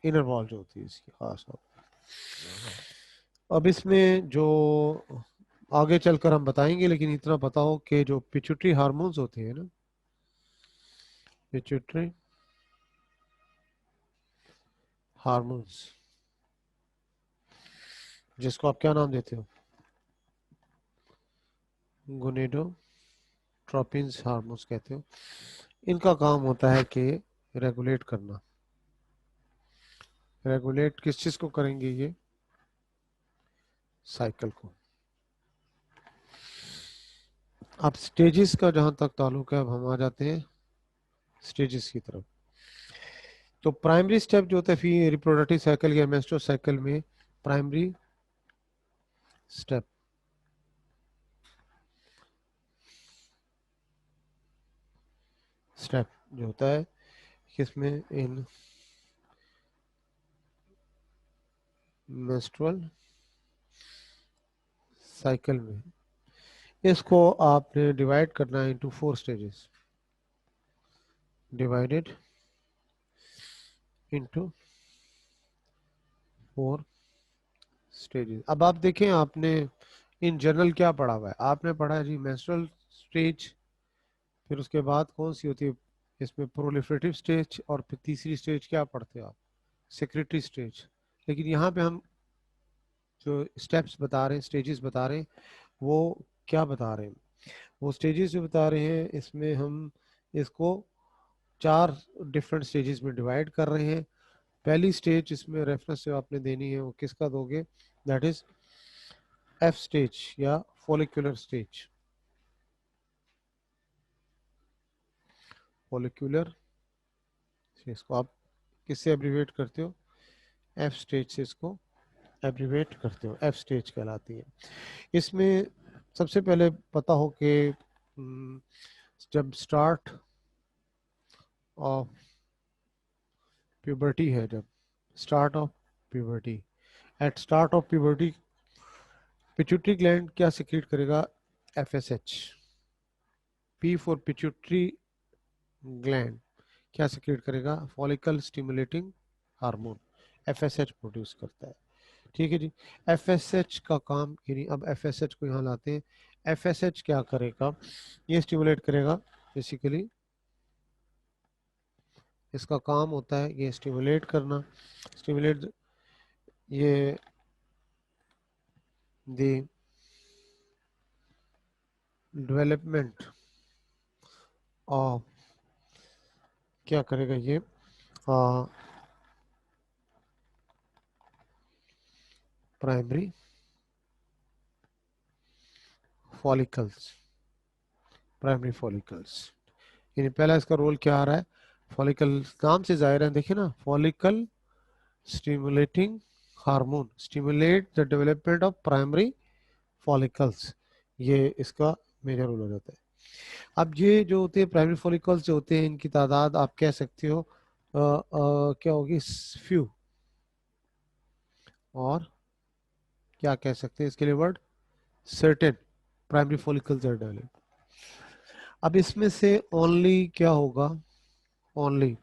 inner wall जो होती है इसकी खास तौर। अब इसमें जो आगे चलकर हम बताएंगे, लेकिन इतना पता हो कि जो पिट्यूटरी हार्मोन्स होते हैं ना, पिट्यूटरी हार्मोन्स, जिसको आप क्या नाम देते हो? गोनेडोट्रोपिन्स हार्मोन्स कहते हो। इनका काम होता है कि रेगुलेट करना। रेगुलेट किस चीज को करेंगे? ये साइकिल को। अब स्टेजेस का जहां तक ताल्लुक है, अब हम आ जाते हैं स्टेजेस की तरफ। तो प्राइमरी स्टेप जो होता है फिर रिप्रोडक्टिव साइकिल या मेंस्ट्रुअल साइकिल में, प्राइमरी स्टेप स्टेप जो होता है किसमें? इन मेंस्ट्रुअल साइकिल में। इसको आपने डिवाइड करना है into 4 stages. Divided into 4 stages. अब आप देखें, आपने इन जनरल क्या पढ़ा हुआ है? आपने पढ़ा है जी मेंस्ट्रुअल स्टेज, फिर उसके बाद कौन सी होती है इसमें? प्रोलिफरेटिव स्टेज, और फिर तीसरी स्टेज क्या पढ़ते हो आप? Secretary stage. लेकिन यहाँ पे हम जो स्टेप्स बता रहे हैं, स्टेजेस बता रहे हैं, वो क्या बता रहे हैं? वो स्टेजेस जो बता रहे हैं, इसमें हम इसको 4 डिफरेंट स्टेजेस में डिवाइड कर रहे हैं। पहली स्टेज इसमें रेफरेंस जो आपने देनी है वो किसका दोगे? दैट इज एफ स्टेज या फॉलिकुलर स्टेज। फॉलिकुलर, इसको आप किससे एब्रीवेट करते हो? एफ स्टेज से इसको एब्रीवेट करते हो, एफ स्टेज कहलाती है। इसमें सबसे पहले पता हो कि जब स्टार्ट ऑफ प्यूबर्टी है, जब start of puberty, at start of puberty pituitary gland क्या सिक्रीट करेगा? FSH. P for pituitary gland क्या सिक्रीट करेगा? Follicle stimulating hormone, FSH produce करता है। ठीक है जी। एफएसएच का काम, यानी अब एफएसएच को यहाँ लाते हैं। एफएसएच क्या करेगा? ये स्टिमुलेट करेगा बेसिकली, इसका काम होता है ये स्टिमुलेट करना, स्टिमुलेट ये द डेवलपमेंट ऑफ, क्या करेगा ये? Primary follicles, primary follicles. यानी पहला इसका रोल क्या आ रहा है? फॉलिकल नाम से जाहिर है, देखिए ना, follicle stimulating hormone stimulate the development of primary follicles, ये इसका मेजर रोल हो जाता है। अब ये जो होते हैं प्राइमरी फॉलिकल्स जो होते हैं, इनकी तादाद आप कह सकते हो क्या होगी? फ्यू, और क्या कह सकते हैं इसके लिए word? Certain primary follicles are developed. अब इसमें से ओनली क्या होगा? ओनली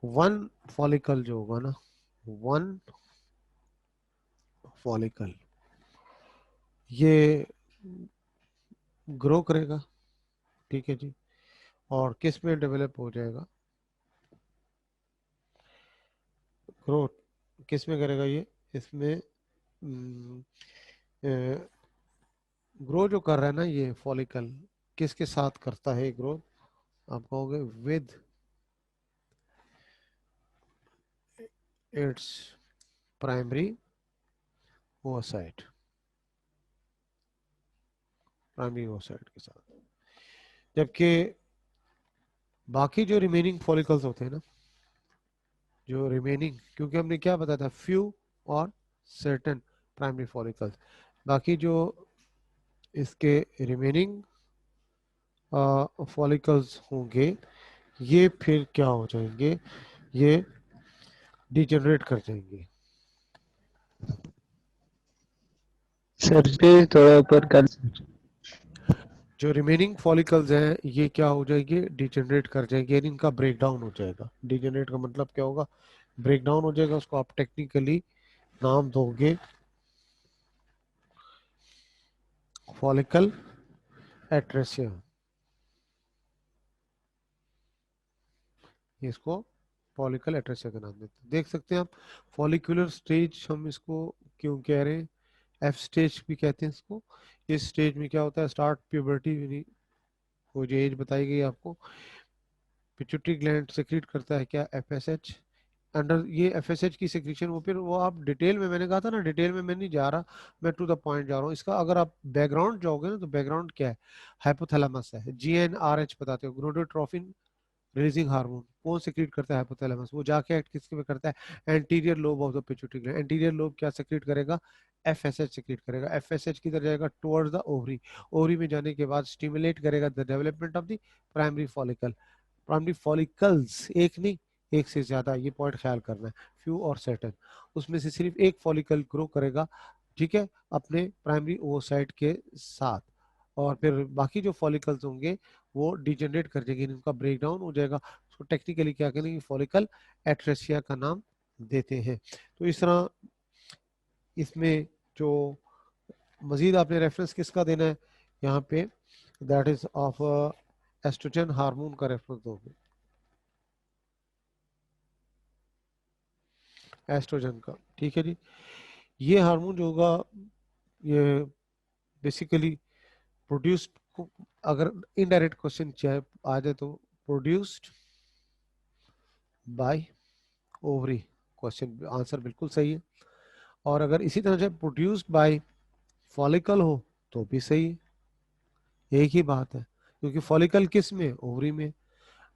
वन फॉलिकल जो होगा ना, वन फॉलिकल ये ग्रो करेगा। ठीक है जी। और किस में डेवलप हो जाएगा? ग्रोथ किस में करेगा ये? इसमें ग्रो जो कर रहा है ना ये फॉलिकल, किसके साथ करता है ग्रोथ? आप कहोगे with its primary oocyte. Primary oocyte के साथ। जबकि बाकी जो रिमेनिंग फॉलिकल्स होते हैं ना, जो रिमेनिंग, क्योंकि हमने क्या बताया था, फ्यू और सर्टेन प्राइमरी फॉलिकल्स, बाकी जो इसके रिमेनिंग फॉलिकल्स होंगे ये फिर क्या हो जाएंगे, ये डिजेनरेट कर जाएंगे। सर स्टेज थोड़ा ऊपर कर। जो रिमेनिंग फॉलिकल्स हैं ये क्या हो जाएंगे, डिजेनरेट कर जाएंगे, यानी इनका ब्रेक डाउन हो जाएगा। डिजेनरेट का मतलब क्या होगा, ब्रेक डाउन हो जाएगा। उसको आप टेक्निकली नाम दोगे फॉलिकल एट्रेसिया। इसको फॉलिकल एट्रेसिया का नाम देते हैं। देख सकते हैं आप, फॉलिकुलर स्टेज हम इसको क्यों कह रहे हैं, एफ स्टेज भी कहते हैं इसको। इस स्टेज में क्या होता है, स्टार्ट प्यूबर्टी, वो जो एज बताई गई आपको, पिट्यूटरी ग्लैंड सेक्रेट करता है क्या, एफएसएच। अंडर ये एफएसएच की सेक्रेशन, वो फिर वो आप डिटेल में, मैंने कहा था ना डिटेल में मैं नहीं जा रहा, मैं टू द पॉइंट जा रहा हूँ। इसका अगर आप बैकग्राउंड जाओगे ना, तो बैकग्राउंड क्या है, हाइपोथैलेमस है। जीएनआरएच बताते हो, गोनाडोट्रोपिन रिलीजिंग हार्मोन, कौन सेक्रेट करता है, हाइपोथैलेमस। वो जाके एक्ट किसके में करता है, anterior lobe of the pituitary gland. Anterior lobe क्या सेक्रेट करेगा, एफएसएच सेक्रेट करेगा। एफएसएच किधर जाएगा, टुवर्ड्स द ओवरी। ओवरी में जाने के बाद स्टिमुलेट करेगा the development of the primary follicle. Primary follicles एक नहीं, एक से ज्यादा, ये पॉइंट ख्याल करना है, फ्यू और सर्टेन। उसमें से सिर्फ एक फॉलिकल ग्रो करेगा, ठीक है, अपने प्राइमरी ओवोसाइट के साथ, और फिर बाकी जो फॉलिकल्स होंगे वो डिजेनरेट कर जाएंगे, इनका ब्रेक डाउन हो जाएगा। उसको टेक्निकली क्या करेंगे, फॉलिकल एट्रेसिया का नाम देते हैं। तो इस तरह इसमें जो मजीद आपने रेफरेंस किसका देना है यहाँ पे, that is of oestrogen hormone का रेफरेंस दोगे, एस्ट्रोजन का, ठीक है जी। ये हार्मोन जो होगा ये बेसिकली प्रोड्यूस्ड, अगर इनडायरेक्ट क्वेश्चन चाहे आ जाए तो, produced by ovary, question answer बिल्कुल सही है। और अगर इसी तरह से प्रोड्यूस्ड बाय फॉलिकल हो तो भी सही है, एक ही बात है, क्योंकि फॉलिकल किस में, ओवरी में।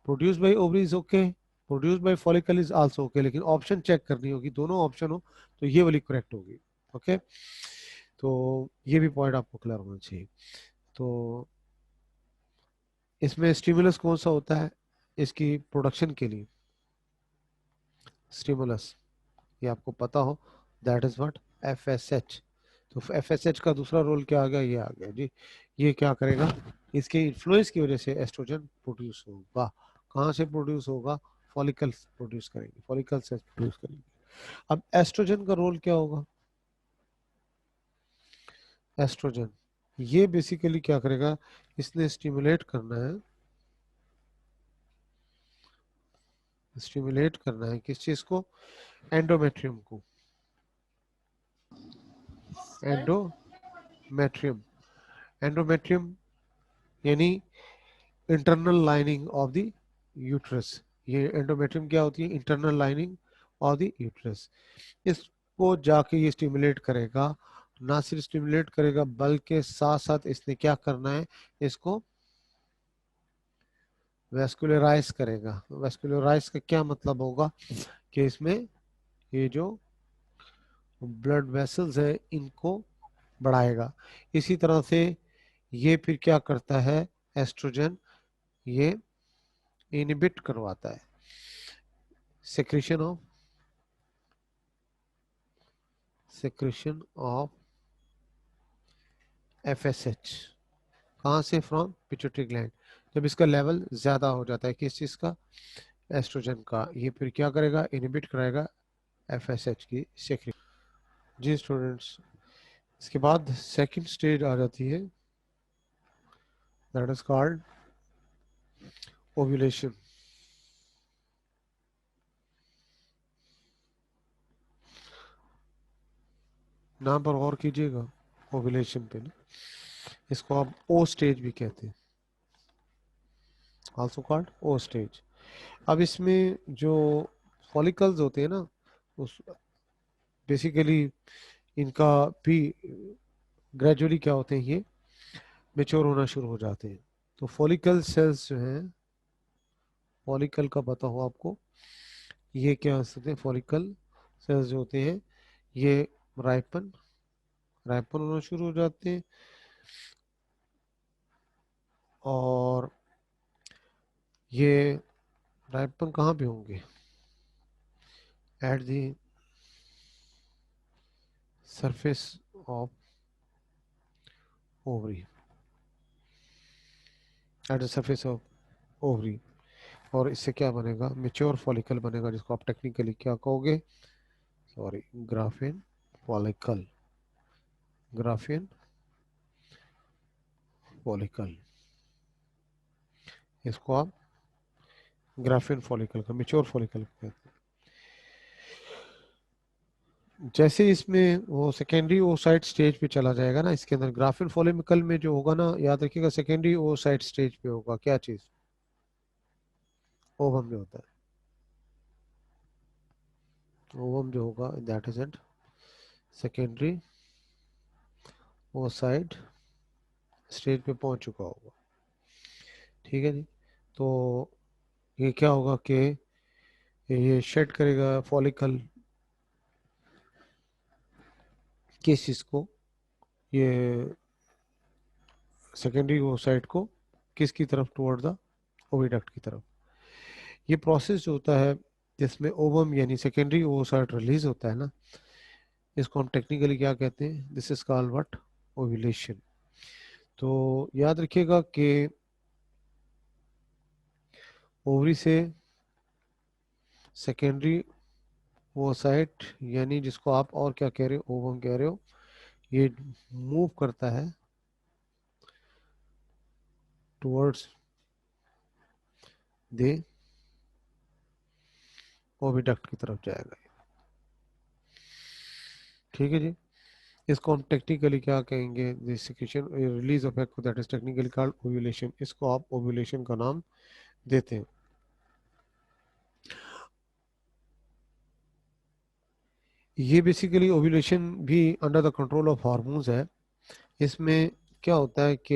Produce by ovary is okay, produce by follicle is also okay, लेकिन ऑप्शन चेक करनी होगी, दोनों ऑप्शन हो तो ये वाली करेक्ट होगी। ओके, तो ये भी पॉइंट आपको क्लियर होना चाहिए। तो इसमें स्टिमुलस कौन सा होता है इसकी प्रोडक्शन के लिए, स्टिमुलस, ये आपको पता हो, दैट इज व्हाट, एफएसएच। तो एफएसएच का दूसरा रोल क्या आ गया, ये आ गया जी। ये क्या करेगा, इसके इन्फ्लुएंस की वजह से एस्ट्रोजन प्रोड्यूस होगा। कहाँ से प्रोड्यूस होगा, फॉलिकल प्रोड्यूस करेंगे, फॉलिकल से प्रोड्यूस करेंगे। अब एस्ट्रोजन का रोल क्या होगा, एस्ट्रोजन ये बेसिकली क्या करेगा, इसने स्टिमुलेट करना है, स्टिमुलेट करना है किस चीज को, एंडोमेट्रियम को, एंडोमेट्रियम। एंडोमेट्रियम यानी internal lining of the uterus. ये एंडोमेट्रियम क्या होती है, internal lining of the uterus. इसको जाके ये स्टिमुलेट करेगा, ना सिर्फ स्टिमुलेट करेगा बल्कि साथ साथ इसने क्या करना है, इसको वेस्कुलराइज करेगा। वेस्कुलराइज का क्या मतलब होगा, कि इसमें ये जो ब्लड वेसल्स है इनको बढ़ाएगा। इसी तरह से ये फिर क्या करता है, एस्ट्रोजन ये इनहिबिट करवाता है secretion of, secretion of FSH. कहाँ से, फ्रॉम पिट्यूटरी ग्लैंड। जब इसका लेवल ज्यादा हो जाता है किस चीज का, एस्ट्रोजन का, ये फिर क्या करेगा, इनहिबिट कराएगा एफएसएच की सेक्रेशन। जी स्टूडेंट्स, इसके बाद सेकंड स्टेज आ जाती है, दैट इज कॉल्ड ओव्यूलेशन। नाम पर गौर कीजिएगा, ओव्यूलेशन पे ना, इसको आप ओ स्टेज भी कहते हैं, आल्सो कॉल्ड ओ स्टेज। अब इसमें जो फॉलिकल्स होते हैं ना, उस बेसिकली इनका भी ग्रेजुअली क्या होते हैं, ये मेच्योर होना शुरू हो जाते हैं। तो फॉलिकल सेल्स जो हैं, फॉलिकल का पता हो आपको, ये क्या होते हैं, फॉलिकल सेल्स जो होते हैं ये राइपन राइपन होना शुरू हो जाते हैं, और ये राइपन कहाँ पे होंगे, at the surface of ovary, at the surface of ovary. और इससे क्या बनेगा, मेच्योर फॉलिकल बनेगा, जिसको आप टेक्निकली क्या कहोगे, sorry, graphene follicle, graphene follicle, इसको आप ग्राफिन फॉलिकल का, मेच्योर फॉलिकल कहते हैं। जैसे इसमें वो सेकेंडरी ओसाइट स्टेज पे चला जाएगा ना, इसके अंदर ग्राफिन फॉलिकल में जो होगा ना, याद रखिएगा सेकेंडरी ओसाइट स्टेज पे होगा क्या चीज, ओवम जो होता है, ओवम जो होगा that is at secondary oocyte stage पे पहुंच चुका होगा। ठीक है जी। तो ये क्या होगा कि ये शेड करेगा फॉलिकल किस चीज को, ये सेकेंडरी ओसाइट को, किसकी तरफ, टुवर्ड द ओविडक्ट की तरफ। ये प्रोसेस जो होता है जिसमें ओवम यानी सेकेंडरी ओसाइट रिलीज होता है ना, इसको हम टेक्निकली क्या कहते हैं, this is called what, ovulation. तो याद रखिएगा कि ओवरी से सेकेंडरी ओसाइट, यानी जिसको आप और क्या कह रहे हो, ओवम कह रहे हो, ये मूव करता है टुवर्ड्स दे ओविडक्ट की तरफ जाएगा। ठीक है जी। इसको हम टेक्निकली क्या कहेंगे, this secretion release of act, that is technically called ovulation. इसको आप ओव्यूलेशन का नाम देते हैं। ये बेसिकली ओव्यूलेशन भी under the control of hormones है। इसमें क्या होता है कि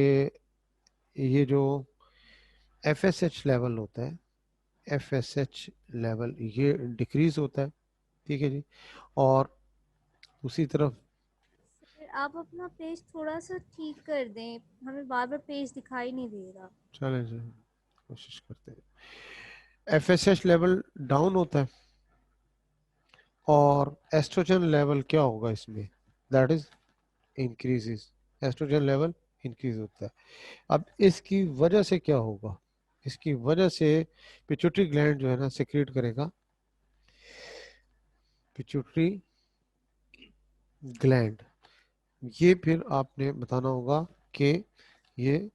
ये जो एफएसएच लेवल होता है, एफएसएच लेवल ये डिक्रीज होता है। ठीक है जी। और दूसरी तरफ, सर आप अपना पेज थोड़ा सा ठीक कर दें, हमें बार बार पेज दिखाई नहीं दे रहा। चलें जी, कोशिश करते हैं। एफएसएच लेवल डाउन होता है और एस्ट्रोजन लेवल क्या होगा इसमें, that is increases, estrogen level increase होता है। अब इसकी वजह से क्या होगा, इसकी वजह से पिट्यूटरी ग्लैंड जो है ना सिक्रीट करेगा, पिट्यूटरी ग्लैंड, ये फिर आपने बताना होगा कि ये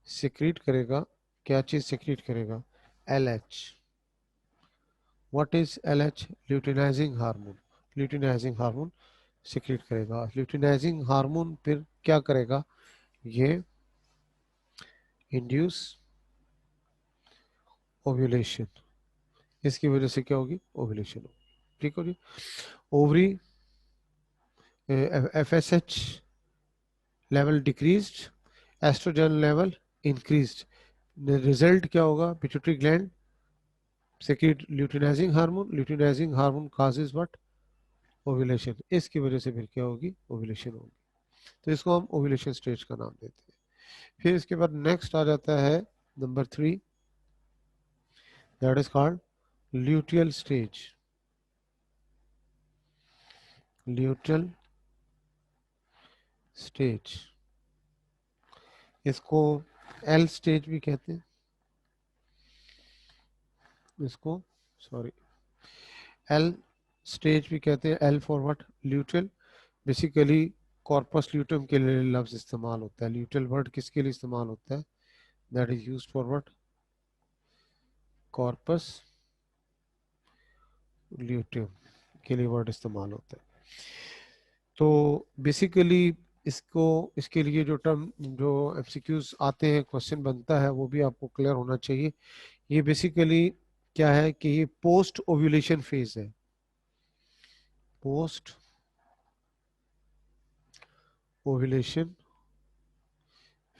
सिक्रीट करेगा, क्या चीज सिक्रीट करेगा, LH. What is LH, luteinising hormone, luteinizing hormone secrete करेगा। ल्यूटिनाइजिंग हार्मोन फिर क्या करेगा, ये इंड्यूस ओव्यूलेशन, इसकी वजह से क्या होगी, ओव्यूलेशन होगी। ठीक हो जी। Ovary FSH level decreased, estrogen level increased, result क्या होगा, pituitary gland secrete luteinizing hormone, luteinizing hormone causes what, ovulation. इसकी वजह से फिर क्या होगी, ओव्यूलेशन होगी। तो इसको हम ओव्यूलेशन स्टेज का नाम देते हैं। फिर इसके बाद नेक्स्ट आ जाता है number 3, that is called luteal stage, luteal stage, इसको एल स्टेज भी कहते हैं, इसको सॉरी एल स्टेज भी कहते हैं। L for what, luteal. Basically corpus luteum के लिए लफ्ज इस्तेमाल होता है। ल्यूटियल वर्ड किसके लिए इस्तेमाल होता है, that is used for what, corpus luteum के लिए वर्ड इस्तेमाल होता है। तो बेसिकली इसको, इसके लिए जो टर्म, जो एमसीक्यूज आते हैं, क्वेश्चन बनता है, वो भी आपको क्लियर होना चाहिए। ये बेसिकली क्या है कि ये पोस्ट ओव्यूलेशन फेज है, पोस्ट ओव्यूलेशन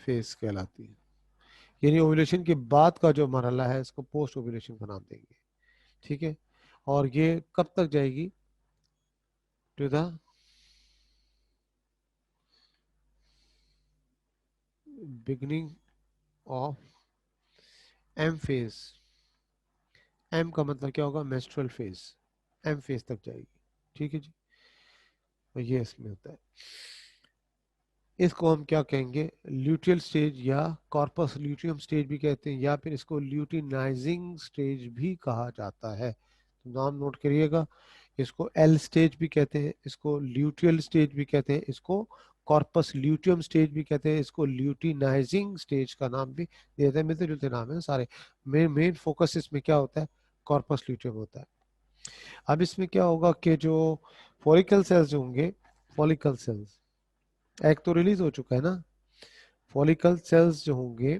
फेज कहलाती है। यानी ओव्यूलेशन के बाद का जो मरहला है इसको पोस्ट ओव्यूलेशन का नाम देंगे, ठीक है। और ये कब तक जाएगी, to the beginning of M phase. M का मतलब क्या होगा, मेंस्ट्रुअल फेज, एम फेज तक जाएगी, ठीक है जी। तो ये इसमें होता है। इसको हम क्या कहेंगे, ल्यूटियल स्टेज या कॉर्पस ल्यूटियम स्टेज भी कहते हैं, या फिर इसको ल्यूटिनाइजिंग स्टेज भी कहा जाता है। तो नाम नोट करिएगा, इसको एल स्टेज भी कहते हैं, इसको ल्यूटियल स्टेज भी कहते हैं, इसको कॉर्पस ल्यूटियम स्टेज भी कहते हैं, इसको ल्यूटिनाइजिंग स्टेज का नाम भी देते हैं। मिलते जुलते नाम है सारे। मेन फोकस इसमें क्या होता है, कॉर्पस ल्यूटियम होता है। अब इसमें क्या होगा कि जो फॉलिकल सेल्स होंगे, फॉलिकल सेल्स एक तो रिलीज हो चुका है ना, फॉलिकल सेल्स जो होंगे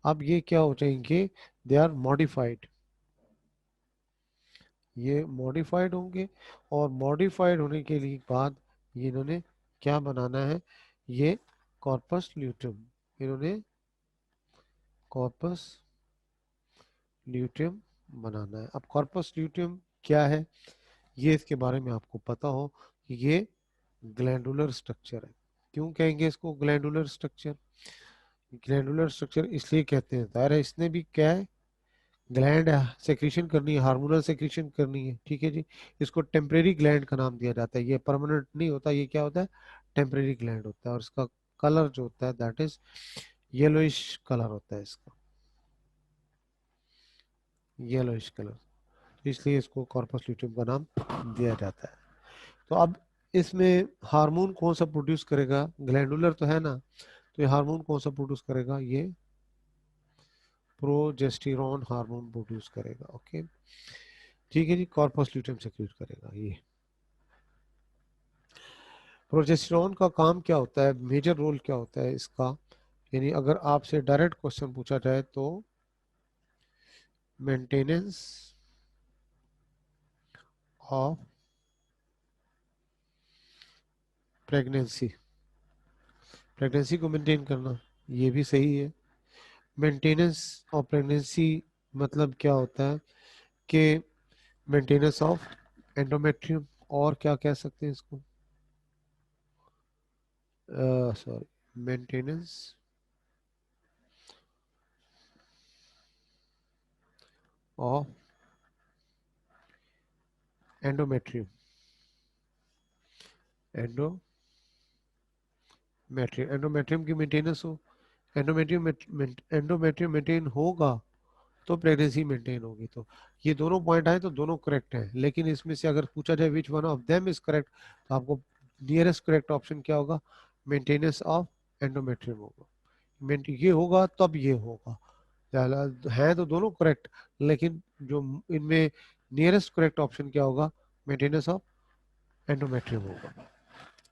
अब ये क्या हो जाएंगे, दे आर मॉडिफाइड, ये मॉडिफाइड होंगे। और मॉडिफाइड होने के लिए बाद ये इन्होंने क्या बनाना है, ये कॉर्पस ल्यूटियम, इन्होंने कॉर्पस ल्यूटियम बनाना है। अब कॉर्पस ल्यूटियम क्या है, ये इसके बारे में आपको पता हो कि ये ग्लैंडुलर स्ट्रक्चर है। क्यों कहेंगे इसको ग्लैंडुलर स्ट्रक्चर, ग्लैंडुलर स्ट्रक्चर इसलिए कहते हैं, जाहिर है इसने भी क्या है, ग्लैंड सेक्रीशन करनी है, हार्मोनल सेक्रीशन करनी है, ठीक है जी। इसको टेम्परेरी ग्लैंड का नाम दिया जाता है, ये परमानेंट नहीं होता, ये क्या होता है, टेम्परेरी ग्लैंड होता है। और इसका कलर जो होता है दैट इज येलोइश कलर होता है इसका, येलोइश कलर, इसलिए इसको कॉर्पस ल्यूटियम का नाम दिया जाता है। तो अब इसमें हार्मोन कौन सा प्रोड्यूस करेगा, ग्लैंडुलर तो है ना, तो ये हार्मोन कौन सा प्रोड्यूस करेगा, ये प्रोजेस्टेरॉन हार्मोन प्रोड्यूस करेगा, ओके, ठीक है जी। कॉर्पस ल्यूटियम सेक्रेट करेगा ये। प्रोजेस्टेरॉन का काम क्या होता है, मेजर रोल क्या होता है इसका, यानी अगर आपसे डायरेक्ट क्वेश्चन पूछा जाए तो मेंटेनेंस ऑफ प्रेगनेंसी, प्रेगनेंसी को मेंटेन करना, ये भी सही है। मेंटेनेंस ऑफ प्रेगनेंसी मतलब क्या होता है कि मेंटेनेंस ऑफ एंडोमेट्रियम, और क्या कह सकते हैं इसको, sorry, maintenance of endometrium, endometrium, endometrium की मेंटेनेंस हो, एंडोमेट्रियम एंडोमेट्रियम मेंटेन होगा तो प्रेगनेंसी मेंटेन होगी। तो ये दोनों पॉइंट आए तो दोनों करेक्ट है, लेकिन इसमें से अगर पूछा जाए which one of them is correct, तो आपको नियरेस्ट करेक्ट ऑप्शन क्या होगा, मेंटेनेंस ऑफ एंडोमेट्रियम होगा। ये होगा तब ये होगा, है तो दोनों करेक्ट, लेकिन जो इनमें नियरेस्ट करेक्ट ऑप्शन क्या होगा, मेंटेनेंस ऑफ एंडोमेट्रियम होगा।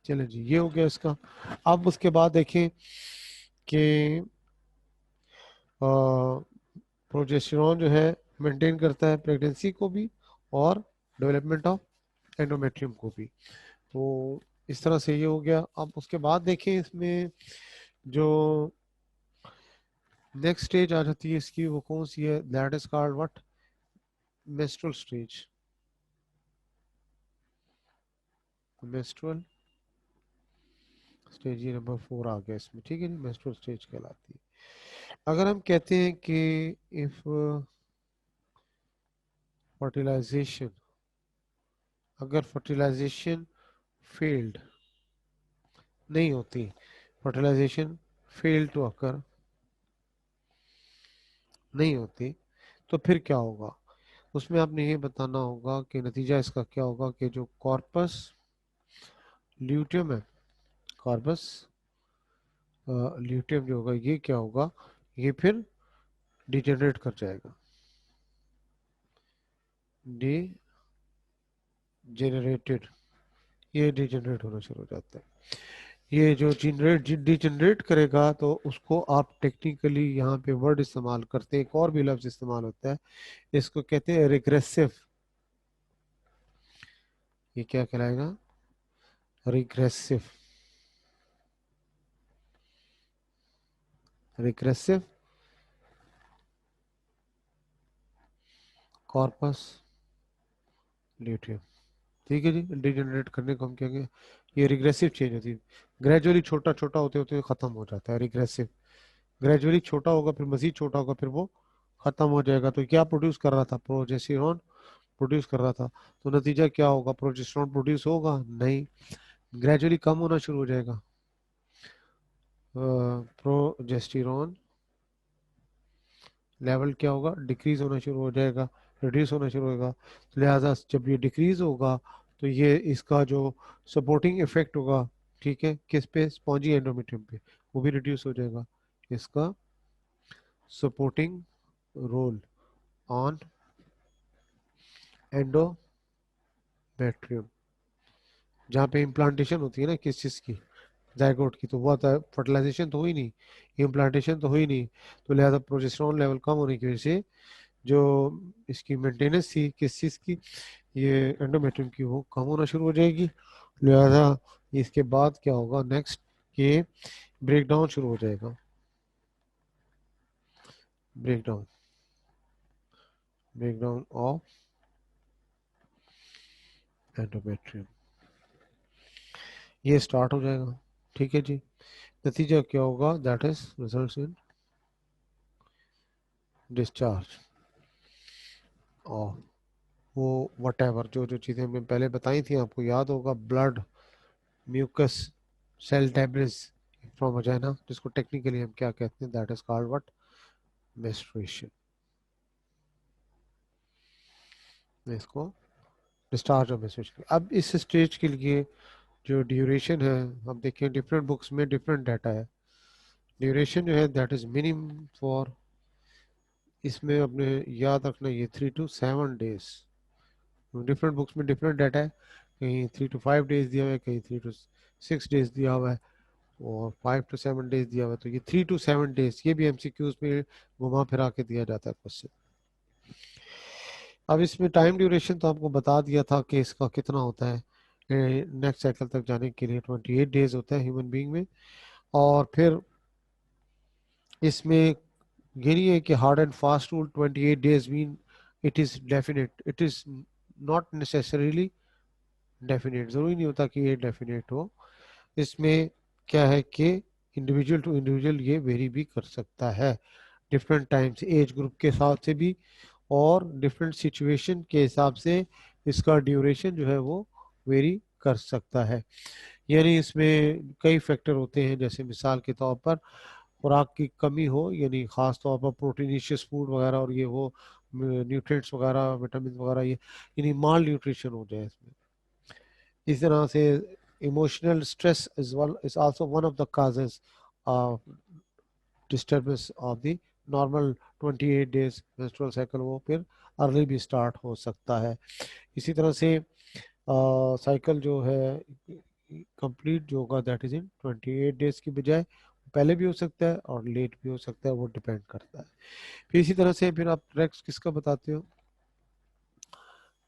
चलें जी, ये हो गया इसका। अब उसके बाद देखें कि प्रोजेस्टेरॉन जो है मेंटेन करता है प्रेगनेंसी को भी और डेवलपमेंट ऑफ एंडोमेट्रियम को भी। तो इस तरह से ये हो गया। अब उसके बाद देखें इसमें जो नेक्स्ट स्टेज आ जाती है इसकी, वो कौन सी है, that is called what, menstrual stage, menstrual stage, ये नंबर 4 आ गया इसमें, ठीक है जी, मेंस्ट्रुअल स्टेज कहलाती है। अगर हम कहते हैं कि इफ फर्टिलाइजेशन, अगर फर्टिलाइजेशन फेल्ड, नहीं होती, फर्टिलाइजेशन फेल टू अकर, नहीं होती, तो फिर क्या होगा, उसमें आपने ये बताना होगा कि नतीजा इसका क्या होगा कि जो कॉर्पस ल्यूटियम है, कॉर्पस ल्यूटियम जो होगा ये क्या होगा, ये फिर डिजेनरेट कर जाएगा, डिजेनरेटेड, ये डिजेनरेट होना शुरू हो जाता है। ये जो डिजेनरेट करेगा तो उसको आप टेक्निकली यहाँ पे वर्ड इस्तेमाल करते हैं, एक और भी लफ्ज इस्तेमाल होता है, इसको कहते हैं रिग्रेसिव। ये क्या कहलाएगा, रिग्रेसिव, रिग्रेसिव कॉर्पस ल्यूटियम। ठीक है जी, डिजेनरेट करने को हम कहेंगे, ये रिग्रेसिव चेंज होती है, ग्रेजुअली छोटा छोटा होते होते खत्म हो जाता है रिग्रेसिव। ग्रेजुअली छोटा होगा, फिर मजीद छोटा होगा, फिर वो खत्म हो जाएगा। तो क्या प्रोड्यूस कर रहा था? प्रोजेस्टेरॉन प्रोड्यूस कर रहा था। तो नतीजा क्या होगा? प्रोजेस्टेरॉन प्रोड्यूस होगा नहीं, ग्रेजुअली कम होना शुरू हो जाएगा। प्रोजेस्टेरॉन लेवल क्या होगा? डिक्रीज होना शुरू हो जाएगा, रिड्यूस होना शुरू होगा। तो लिहाजा जब ये डिक्रीज होगा तो ये इसका जो सपोर्टिंग इफेक्ट होगा, ठीक है, किस पे? स्पॉन्जी एंडोमेट्रियम पे, वो भी रिड्यूस हो जाएगा। इसका सपोर्टिंग रोल ऑन एंडोमेट्रियम, जहाँ पे इम्प्लांटेशन होती है ना किस चीज़ की? जायगोट की। तो हुआ था, फर्टिलाइजेशन तो हुई नहीं, इम्प्लांटेशन तो हुई नहीं। तो लिहाजा प्रोजेस्टेरॉन लेवल कम होने की वजह से जो इसकी मेंटेनेंस थी किस चीज़ की, ये एंडोमेट्रियम की, वो कम होना शुरू हो जाएगी। लिहाजा इसके बाद क्या होगा नेक्स्ट, ये ब्रेकडाउन शुरू हो जाएगा। ब्रेकडाउन, ब्रेकडाउन ऑफ एंडोमेट्रियम, ये स्टार्ट हो जाएगा। ठीक है जी, नतीजा क्या होगा? That is results in discharge of वो वट एवर, जो जो चीज़ें मैं पहले बताई थी आपको याद होगा, blood, mucus, cell debris from vagina, जिसको टेक्निकली हम क्या कहते हैं? That is called what? Menstruation. इसको डिस्चार्ज ऑफ मेंस्ट्रुएशन। अब इस स्टेज के लिए जो ड्यूरेशन है, हम देखें डिफरेंट बुक्स में डिफरेंट डाटा है। ड्यूरेशन जो है दैट इज मिनिमम फॉर, इसमें अपने याद रखना ये 3 to 7 days। डिफरेंट बुक्स में डिफरेंट डाटा है, कहीं 3 to 5 days दिया हुआ है, कहीं 3 to 6 days दिया हुआ है, और 5 to 7 days दिया हुआ है। तो ये 3 to 7 days, ये भी एमसीक्यूज में घुमा फिरा के दिया जाता है क्वेश्चन। अब इसमें टाइम ड्यूरेशन तो आपको बता दिया था कि इसका कितना होता है, नेक्स्ट साइकिल तक जाने के लिए 28 days होता है ह्यूमन बीइंग में। और फिर इसमें ये नहीं है कि hard and fast rule 28 days mean it is definite, it is not necessarily definite, जरूरी नहीं होता कि ये डेफिनेट हो। इसमें क्या है कि इंडिविजुअल टू इंडिविजुअल ये वेरी भी कर सकता है, डिफरेंट टाइम्स, एज ग्रुप के हिसाब से भी, और डिफरेंट सिचुएशन के हिसाब से इसका ड्यूरेशन जो है वो वेरी कर सकता है। यानी इसमें कई फैक्टर होते हैं, जैसे मिसाल के तौर पर खुराक की कमी हो, यानी ख़ास तौर पर प्रोटीनिशियस फूड वगैरह, और ये हो न्यूट्रिएंट्स वगैरह, विटामिन वगैरह, ये यानी माल न्यूट्रिशन हो जाए इसमें। इस तरह से emotional stress is also one of the causes of disturbance of the normal 28 days menstrual cycle, वो फिर अर्ली भी स्टार्ट हो सकता है। इसी तरह से साइकिल जो है कंप्लीट जो होगा दैट इज इन 28 days की बजाय पहले भी हो सकता है और लेट भी हो सकता है, वो डिपेंड करता है। फिर इसी तरह से फिर आप नेक्स्ट किसका बताते हो?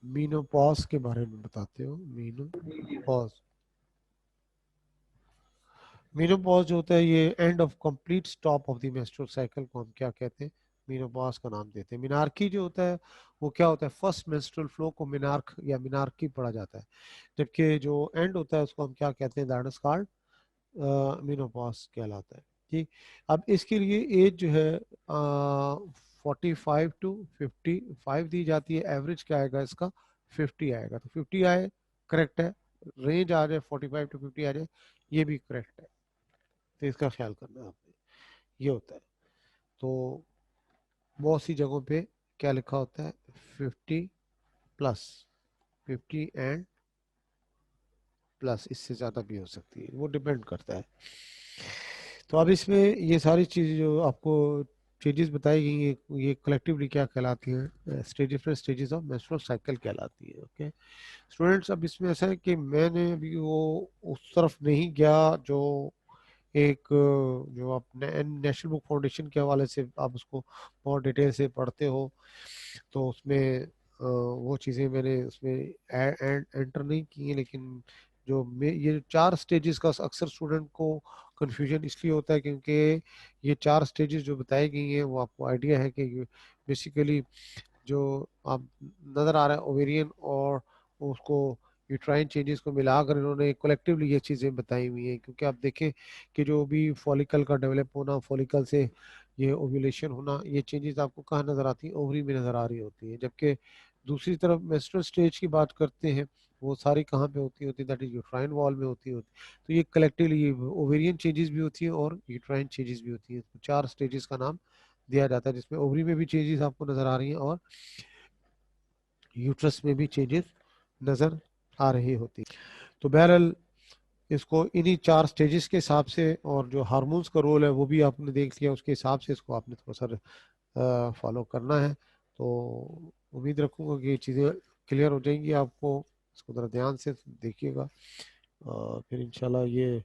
मीनोपॉज के बारे में बताते हो। मीनोपॉज, मीनोपॉज जो होता है ये end of complete stop of the menstrual cycle को हम क्या कहते हैं? मीनोपॉज का नाम देते हैं। मिनार्की जो होता है वो क्या होता है? फर्स्ट मेंस्ट्रुअल फ्लो को मिनार्क या मिनार्की पढ़ा जाता है, जबकि जो एंड होता है उसको हम क्या कहते हैं? दैट इज कॉल्ड मीनोपॉज कहलाता है। ठीक, अब इसके लिए एज जो है 45 to 55 दी जाती है। एवरेज क्या आएगा इसका? 50 आएगा। तो 50 आए, करेक्ट है। रेंज आ जाए 45 to 50 आ जाए, ये भी करेक्ट है। तो इसका ख्याल करना है आपने, ये होता है। तो बहुत सी जगहों पे क्या लिखा होता है? 50+, 50 एंड प्लस, इससे ज़्यादा भी हो सकती है, वो डिपेंड करता है। तो अब इसमें ये सारी चीज़ जो आपको चेंजेस बताई गई ये कलेक्टिवली क्या कहलाती हैं? Different stages of menstrual cycle कहलाती है। ओके स्टूडेंट्स, अब इसमें ऐसा है कि मैंने अभी वो उस तरफ नहीं गया जो एक जो आप नेशनल बुक फाउंडेशन के हवाले से आप उसको बहुत डिटेल से पढ़ते हो, तो उसमें वो चीज़ें मैंने उसमें एंटर नहीं की हैं, लेकिन ये 4 स्टेजेस का अक्सर स्टूडेंट को कंफ्यूजन इसलिए होता है क्योंकि ये 4 स्टेजेस जो बताई गई हैं वो आपको आइडिया है कि बेसिकली जो आप नज़र आ रहा है ओवेरियन और उसको यूट्राइन चेंजेस को मिलाकर इन्होंने कलेक्टिवली ये चीज़ें बताई हुई हैं। क्योंकि आप देखें कि जो भी फॉलिकल का डेवलप होना, फॉलिकल से ये ओव्यूलेशन होना, ये चेंजेस आपको कहाँ नज़र आती हैं? ओवरी में नज़र आ रही होती है। जबकि दूसरी तरफ मेंस्ट्रुअल स्टेज की बात करते हैं, वो सारी कहाँ पे होती है? दैट इज यूट्राइन वॉल में होती। तो ये कलेक्टिवली ओवेरियन चेंजेस भी होती है और यूट्राइन चेंजेस भी होती है। तो 4 स्टेजेस का नाम दिया जाता है, जिसमें ओवरी में भी चेंजेस आपको नज़र आ रही हैं और यूट्रस में भी चेंजेस नज़र आ रही होती। तो बहरहाल इसको इन्हीं 4 स्टेजेस के हिसाब से और जो हार्मोन्स का रोल है वो भी आपने देख लिया, उसके हिसाब से इसको आपने थोड़ा सा फॉलो करना है। तो उम्मीद रखूँगा कि ये चीज़ें क्लियर हो जाएंगी आपको। इसको ज़रा ध्यान से देखिएगा। फिर इंशाल्लाह ये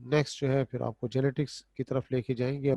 नेक्स्ट जो है फिर आपको जेनेटिक्स की तरफ लेके जाएंगे।